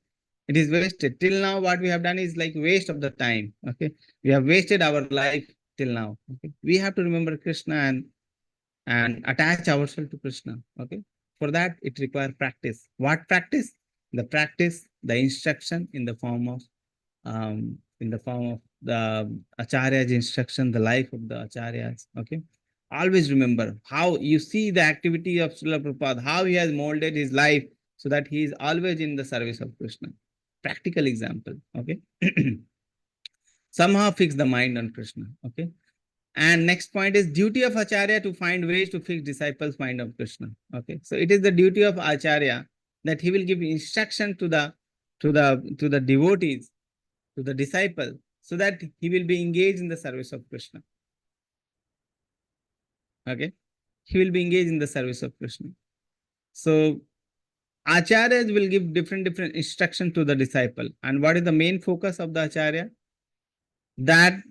it is wasted. Till now, what we have done is like waste of the time. Okay, we have wasted our life till now. Okay, we have to remember Krishna and attach ourselves to Krishna. Okay, for that it requires practice. What practice? The instruction in the form of the Acharya's instruction, the life of the Acharyas. Okay. Always remember how you see the activity of Srila Prabhupada, how he has molded his life so that he is always in the service of Krishna. Practical example. Okay. Somehow fix the mind on Krishna. Okay. And next point is duty of Acharya to find ways to fix disciples' mind of Krishna. Okay. So it is the duty of Acharya that he will give instruction to the devotees, to the disciple, so that he will be engaged in the service of Krishna. Okay, he will be engaged in the service of Krishna. So Acharyas will give different instruction to the disciple. And what is the main focus of the Acharya? That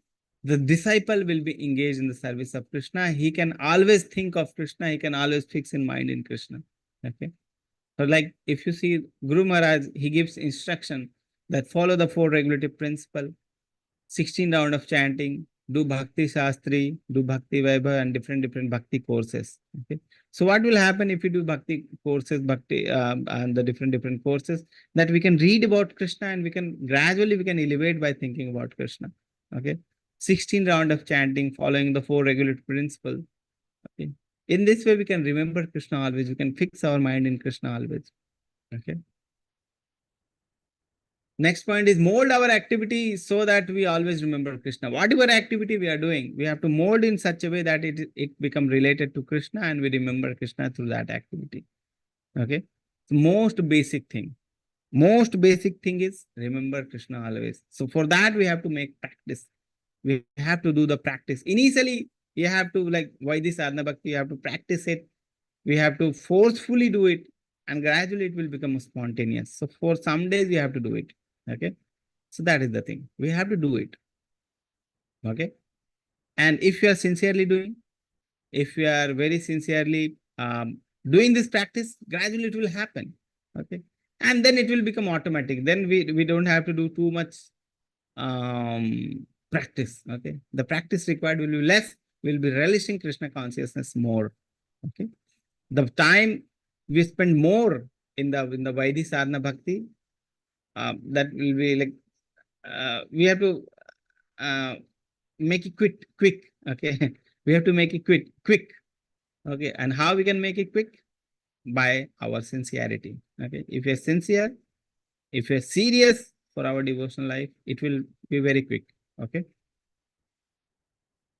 the disciple will be engaged in the service of Krishna. He can always think of Krishna. He can always fix his mind in Krishna. Okay. So like if you see Guru Maharaj, he gives instruction that follow the 4 regulative principles, 16 round of chanting, do Bhakti Shastri, do Bhakti Vaibhav, and different Bhakti courses. Okay. So what will happen if you do Bhakti courses, Bhakti and the different courses, that we can read about Krishna and we can gradually we can elevate by thinking about Krishna. Okay. 16 round of chanting, following the 4 regulatory principles. Okay. In this way, we can remember Krishna always. We can fix our mind in Krishna always. Okay. Next point is mold our activity so that we always remember Krishna. Whatever activity we are doing, we have to mold in such a way that it become related to Krishna and we remember Krishna through that activity. Okay. So most basic thing. Most basic thing is remember Krishna always. So for that, we have to make practice. We have to do the practice. Initially, you have to, like Vaidhi Sadhana Bhakti, you have to practice it. We have to forcefully do it, and gradually it will become spontaneous. So for some days, we have to do it. Okay. So that is the thing. We have to do it. Okay. And if you are sincerely doing, if you are very sincerely doing this practice, gradually it will happen. Okay. And then it will become automatic. Then we don't have to do too much practice. Okay. The practice required will be less. We'll be relishing Krishna consciousness more. Okay. The time we spend more in the Vaidhi Sadhana Bhakti, that will be like we have to make it quick. Okay. We have to make it quick. Okay. And how we can make it quick? By our sincerity. Okay. If you're sincere, if you're serious for our devotional life, it will be very quick. Okay.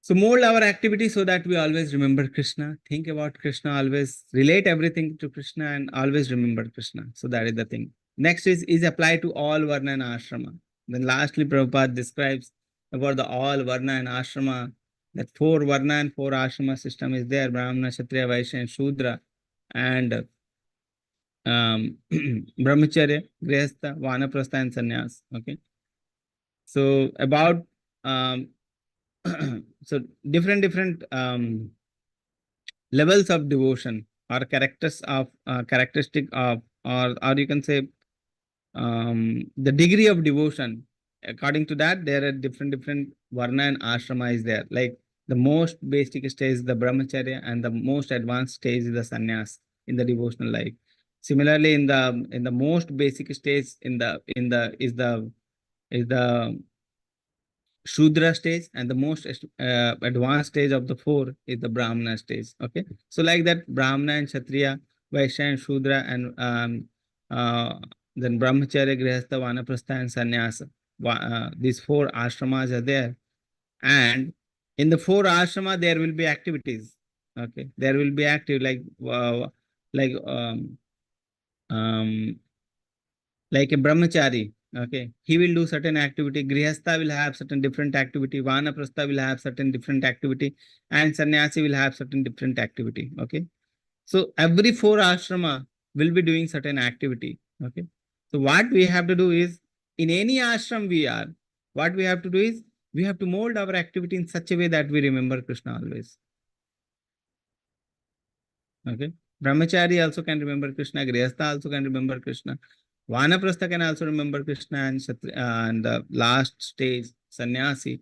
So mold our activity so that we always remember Krishna, think about Krishna, always relate everything to Krishna and always remember Krishna. So that is the thing. Next is applied to all Varna and Ashrama. Then lastly, Prabhupada describes about the all Varna and Ashrama, that 4 Varna and 4 Ashrama system is there, Brahmana, Kshatriya, Vaishya and Shudra, and Brahmacharya, Grihastha, Vanaprastha and Sannyas. Okay. So about so different levels of devotion or characteristic of, or you can say the degree of devotion. According to that, there are different varna and ashrama is there. Like the most basic stage is the brahmacharya and the most advanced stage is the sannyas in the devotional life. Similarly, in the most basic stage is the Shudra stage, and the most advanced stage of the 4 is the Brahmana stage. Okay. So like that, Brahmana and Kshatriya, Vaishya and Shudra, and then Brahmacharya, Grihastha, Vanaprastha and Sannyasa. These 4 ashramas are there. And in the 4 ashrama, there will be activities. Okay. There will be active like a brahmachari. Okay, he will do certain activity. Grihastha will have certain different activity. Vanaprastha will have certain different activity, and sannyasi will have certain different activity. Okay, so every 4 ashrama will be doing certain activity. Okay, so what we have to do is, in any ashram we are, what we have to do is we have to mold our activity in such a way that we remember Krishna always. Okay, brahmachari also can remember Krishna. Grihastha also can remember Krishna. Vanaprastha can also remember Krishna, and the last stage, sannyasi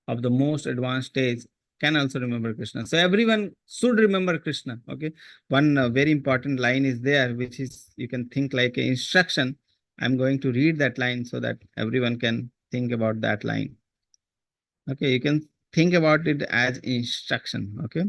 of the most advanced stage, can also remember Krishna. So everyone should remember Krishna. Okay. One very important line is there, which is, you can think like an instruction. I'm going to read that line so that everyone can think about that line. Okay. You can think about it as instruction. Okay.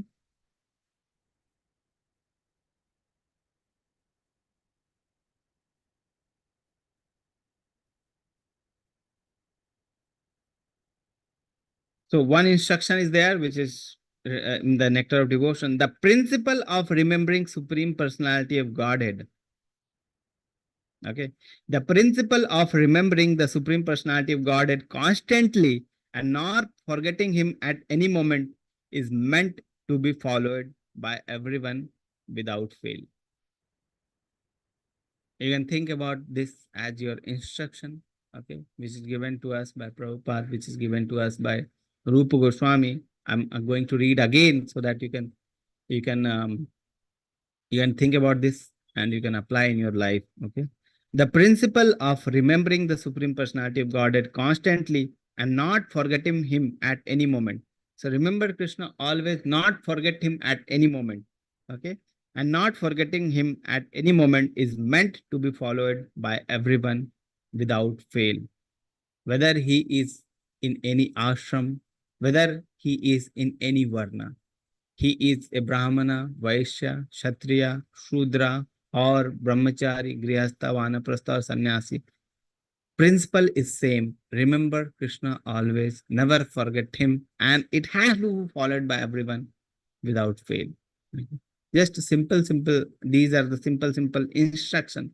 So one instruction is there, which is in the Nectar of Devotion, the principle of remembering Supreme Personality of Godhead. Okay. The principle of remembering the Supreme Personality of Godhead constantly and not forgetting Him at any moment is meant to be followed by everyone without fail. You can think about this as your instruction, okay, which is given to us by Prabhupada, which is given to us by Rupa Goswami. I'm going to read again so that you can think about this and you can apply in your life. Okay. The principle of remembering the Supreme Personality of Godhead constantly and not forgetting him at any moment. So remember Krishna always, not forget him at any moment. Okay. And not forgetting him at any moment is meant to be followed by everyone without fail. Whether he is in any ashram, whether he is in any varna, he is a Brahmana, Vaishya, Kshatriya, Shudra, or Brahmachari, Grihastha, Vanaprastha, or Sannyasi. Principle is same. Remember Krishna always, never forget him, and it has to be followed by everyone without fail. Just simple, these are the simple instruction.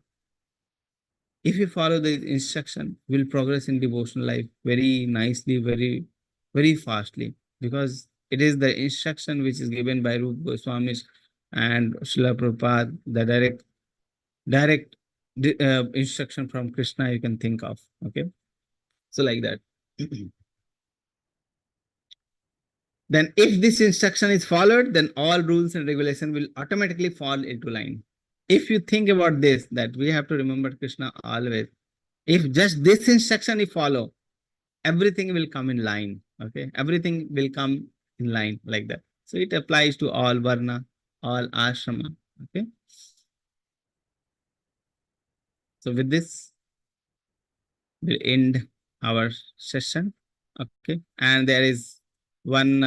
If you follow the instruction, you will progress in devotional life very nicely, very fastly, because it is the instruction which is given by Rupa Goswami and Srila Prabhupada, the direct instruction from Krishna you can think of. Okay, so like that. Then if this instruction is followed, then all rules and regulations will automatically fall into line. If you think about this, that we have to remember Krishna always. If just this instruction you follow, everything will come in line. Okay, everything will come in line like that. So it applies to all varna, all ashrama. Okay. So with this, we'll end our session. Okay, and there is one.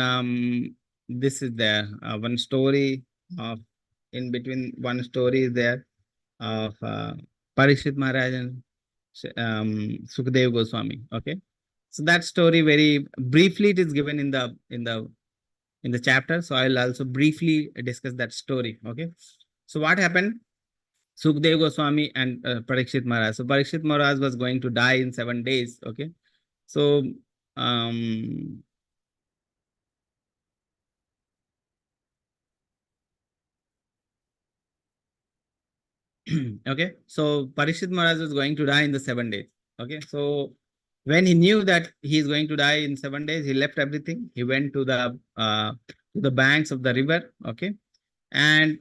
This is there. One story of, in between. One story is there of Parikshit Maharaj and Sukadeva Goswami. Okay, so that story very briefly it is given in the chapter. So I'll also briefly discuss that story. Okay, so what happened? Sukadeva Goswami and Parikshit Maharaj. So Parikshit Maharaj was going to die in 7 days. Okay, so okay, so Parikshit Maharaj was going to die in the 7 days. Okay, so when he knew that he is going to die in 7 days, he left everything. He went to the banks of the river. Okay, and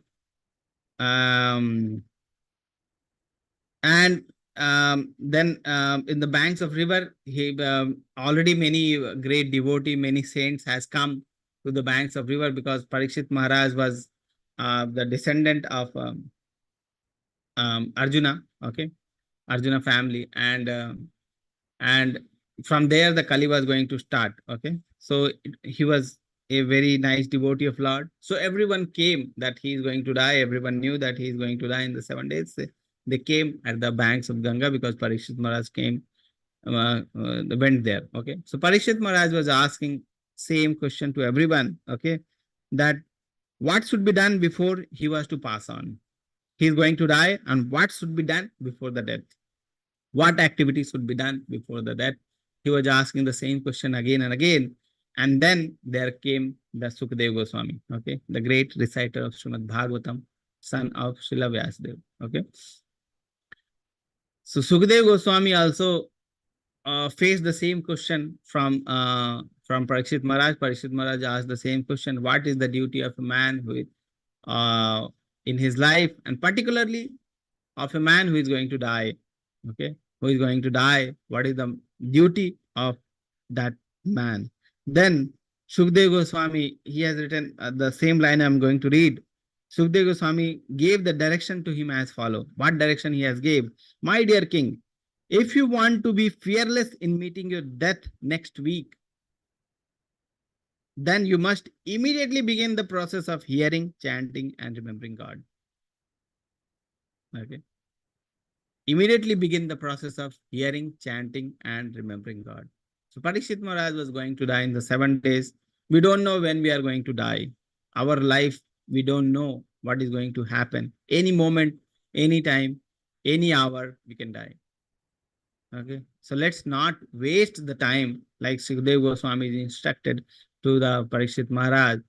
then in the banks of river, he already many great devotee, many saints has come to the banks of river, because Parikshit Maharaj was the descendant of Arjuna. Okay, Arjuna family, and from there the Kali was going to start. Okay, so he was a very nice devotee of Lord. So everyone came that he is going to die. Everyone knew that he is going to die in the 7 days. They came at the banks of Ganga, because Parikshit Maharaj came, went there. Okay, so Parikshit Maharaj was asking same question to everyone. Okay, that what should be done before he was to pass on? He is going to die, and what should be done before the death? What activities should be done before the death? He was asking the same question again and again. And then there came the Sukadeva Goswami, okay, the great reciter of Srimad Bhagavatam, son of Srila Vyasadeva. Okay, so Sukadeva Goswami also faced the same question from Parikshit Maharaj. Parikshit Maharaj asked the same question: what is the duty of a man who is in his life, and particularly of a man who is going to die? Okay, who is going to die? What is the duty of that man? Then Sukadeva Goswami, he has written the same line I am going to read. Sukadeva Goswami gave the direction to him as follow. What direction he has gave? My dear king, if you want to be fearless in meeting your death next week, then you must immediately begin the process of hearing, chanting, and remembering God. Okay. Immediately begin the process of hearing, chanting, and remembering God. So Parikshit Maharaj was going to die in the 7 days. We don't know when we are going to die. Our life, we don't know what is going to happen. Any moment, any time, any hour, we can die. Okay, so let's not waste the time like Sukadeva Goswami is instructed to the Parikshit Maharaj.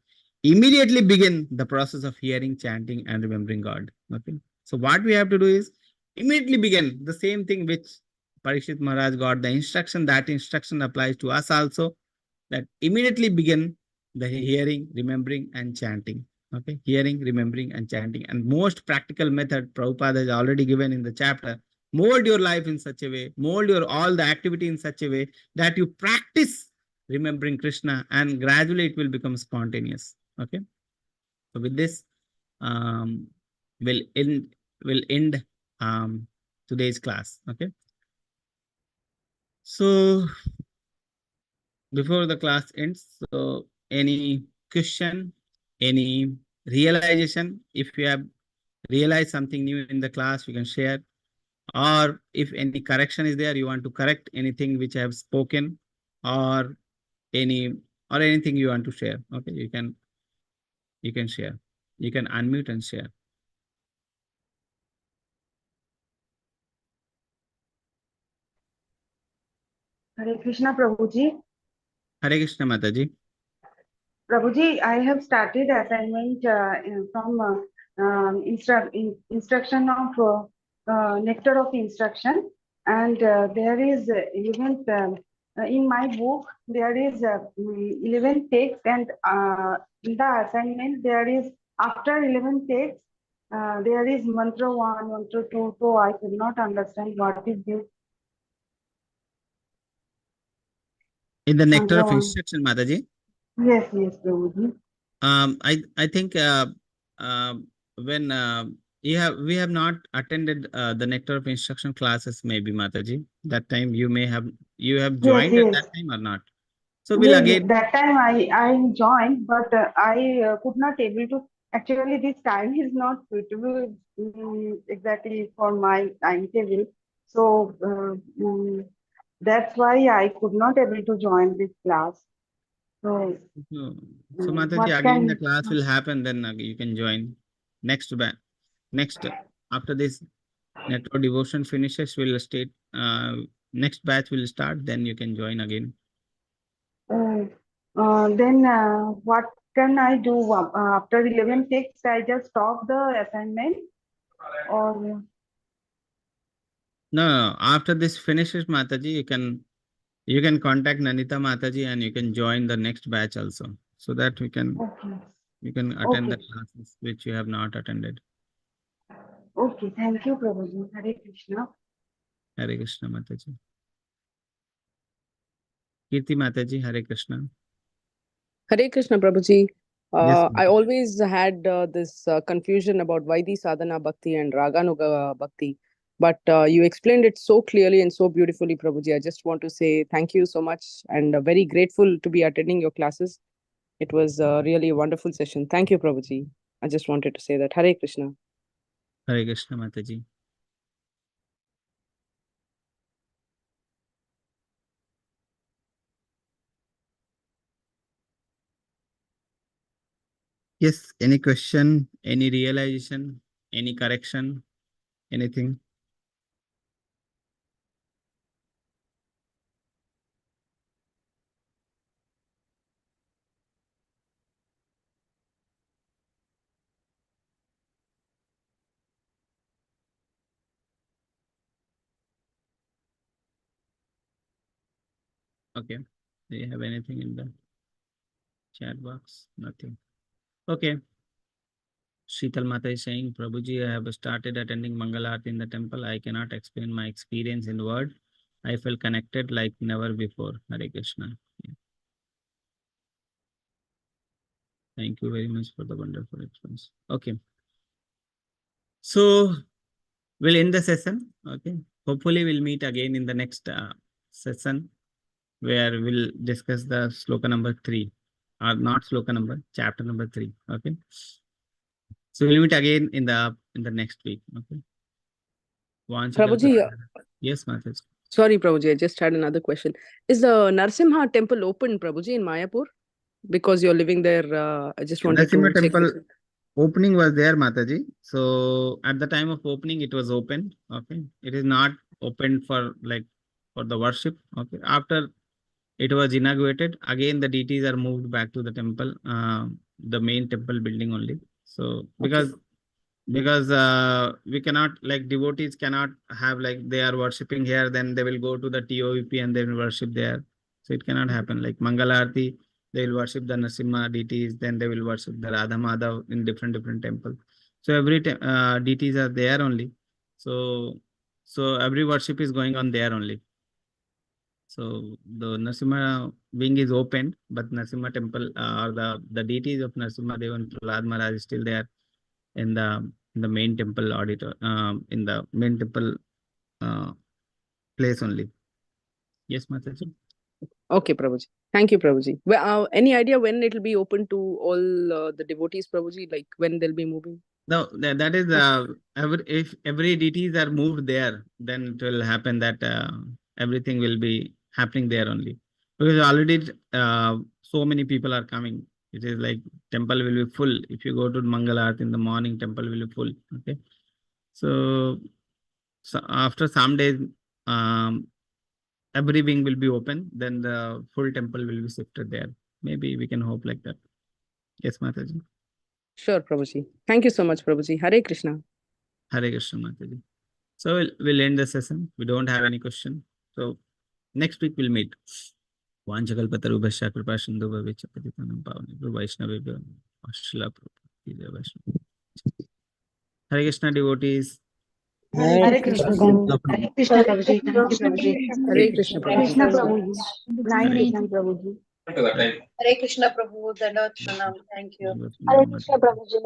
Immediately begin the process of hearing, chanting, and remembering God. Okay, so what we have to do is immediately begin the same thing which Parikshit Maharaj got the instruction. That instruction applies to us also. That immediately begin the hearing, remembering, and chanting. Okay, hearing, remembering, and chanting. And most practical method Prabhupada has already given in the chapter mold your life in such a way, mold your all the activity in such a way that you practice remembering Krishna, and gradually it will become spontaneous. Okay. So with this, um, we'll end today's class. Okay. So before the class ends, so any question, any realization, if you have realized something new in the class, you can share. Or if any correction is there, you want to correct anything which I have spoken, or anything you want to share. Okay, you can share. You can unmute and share. Hare Krishna, Prabhuji. Hare Krishna Mataji. Prabhuji, I have started assignment from instruction of nectar of instruction, and there is 11th in my book. There is 11 text, and in the assignment there is after 11 text. There is mantra 1, mantra 2, so I could not understand what is this In the nectar mantra of 1. instruction, Mataji. Yes, Prabhuji. I think when we have not attended the nectar of instruction classes, maybe Mataji. That time you have Yes, joined at that time or not. So we'll yes, again. that time I joined, but I could not able to. Actually, this time is not suitable exactly for my timetable. So that's why I could not able to join this class. So So Mataji, what again the can class will happen. Then you can join next next after this network devotion finishes. We'll state next batch will start. Then you can join again. then what can I do after 11 text? I just stop the assignment or. No, after this finishes, Mataji, you can contact Nanita Mataji and you can join the next batch also, so that Okay. you can attend the Okay. classes which you have not attended. Okay. Thank you, Prabhuji. Hare Krishna. Hare Krishna Mataji. Kirti Mataji, Hare Krishna. Hare Krishna, Prabhuji. Yes, I always had this confusion about Vaidhi Sadhana Bhakti and Raganuga Bhakti, but you explained it so clearly and so beautifully, Prabhuji. I just want to say thank you so much, and very grateful to be attending your classes. It was really a wonderful session. Thank you, Prabhuji. I just wanted to say that. Hare Krishna. Hare Krishna Mataji. Yes, any question, any realization, any correction, anything? Okay. Do you have anything in the chat box? Nothing. Okay. Sheetal Mata is saying, Prabhuji, I have started attending Mangalarti in the temple. I cannot explain my experience in word. I felt connected like never before. Hare Krishna. Yeah. Thank you very much for the wonderful response. Okay. So we'll end the session. Okay. Hopefully we'll meet again in the next session, where we'll discuss the sloka number 3, or not sloka number, chapter number 3. Okay. So we'll meet again in the next week. Okay. Prabhuji, Yes, Maharaj. sorry, Prabhuji, I just had another question. Is the Narsimha temple open, Prabhuji, in Mayapur? Because you're living there, I just wanted to Narasimha check. temple opening was there, Mataji. So at the time of opening, it was open. Okay. It is not open for the worship. Okay. After it was inaugurated, again the deities are moved back to the temple, the main temple building only. So because we cannot, devotees cannot have, they are worshipping here, then they will go to the TOVP and they will worship there. So it cannot happen. Like Mangalarti, they will worship the Narasimha deities, then they will worship the Radha Madhav in different temples. So every deities are there only. So So every worship is going on there only. So the Narasimha wing is opened, but Narasimha temple or the deities of Narasimha Deva and Prahlad Maharaj is still there in the main temple auditor, in the main temple place only. Yes, Mataji. Okay, Prabhuji. Thank you, Prabhuji. Well, any idea when it will be open to all the devotees, Prabhuji? Like when they'll be moving? No, that is if every deities are moved there, then it will happen that everything will be happening there only. Because already so many people are coming. It is like temple will be full. If you go to Mangalarti in the morning, temple will be full. Okay, so after some days, every wing will be open. Then the full temple will be shifted there. Maybe we can hope like that. Yes, Mataji. Sure, Prabhuji. Thank you so much, Prabhuji. Hare Krishna. Hare Krishna, Mataji. So we'll end the session. We don't have any question. So next week we'll meet. Vanchakalpatarubhasya kripa sindhu bhavecha patitanam pavanebhyo vaishnavebhyo Shila Prabhupada Jai Vaishnava. Hare Krishna devotees. Hare Krishna. Hare Krishna Prabhuji. Thank you, Prabhuji. Hare Krishna, Krishna Prabhuji. Prabhuji. Hare Krishna Prabhuji. Hare Krishna Prabhu, Dandavat Pranam. Thank you. Hare Krishna Prabhuji.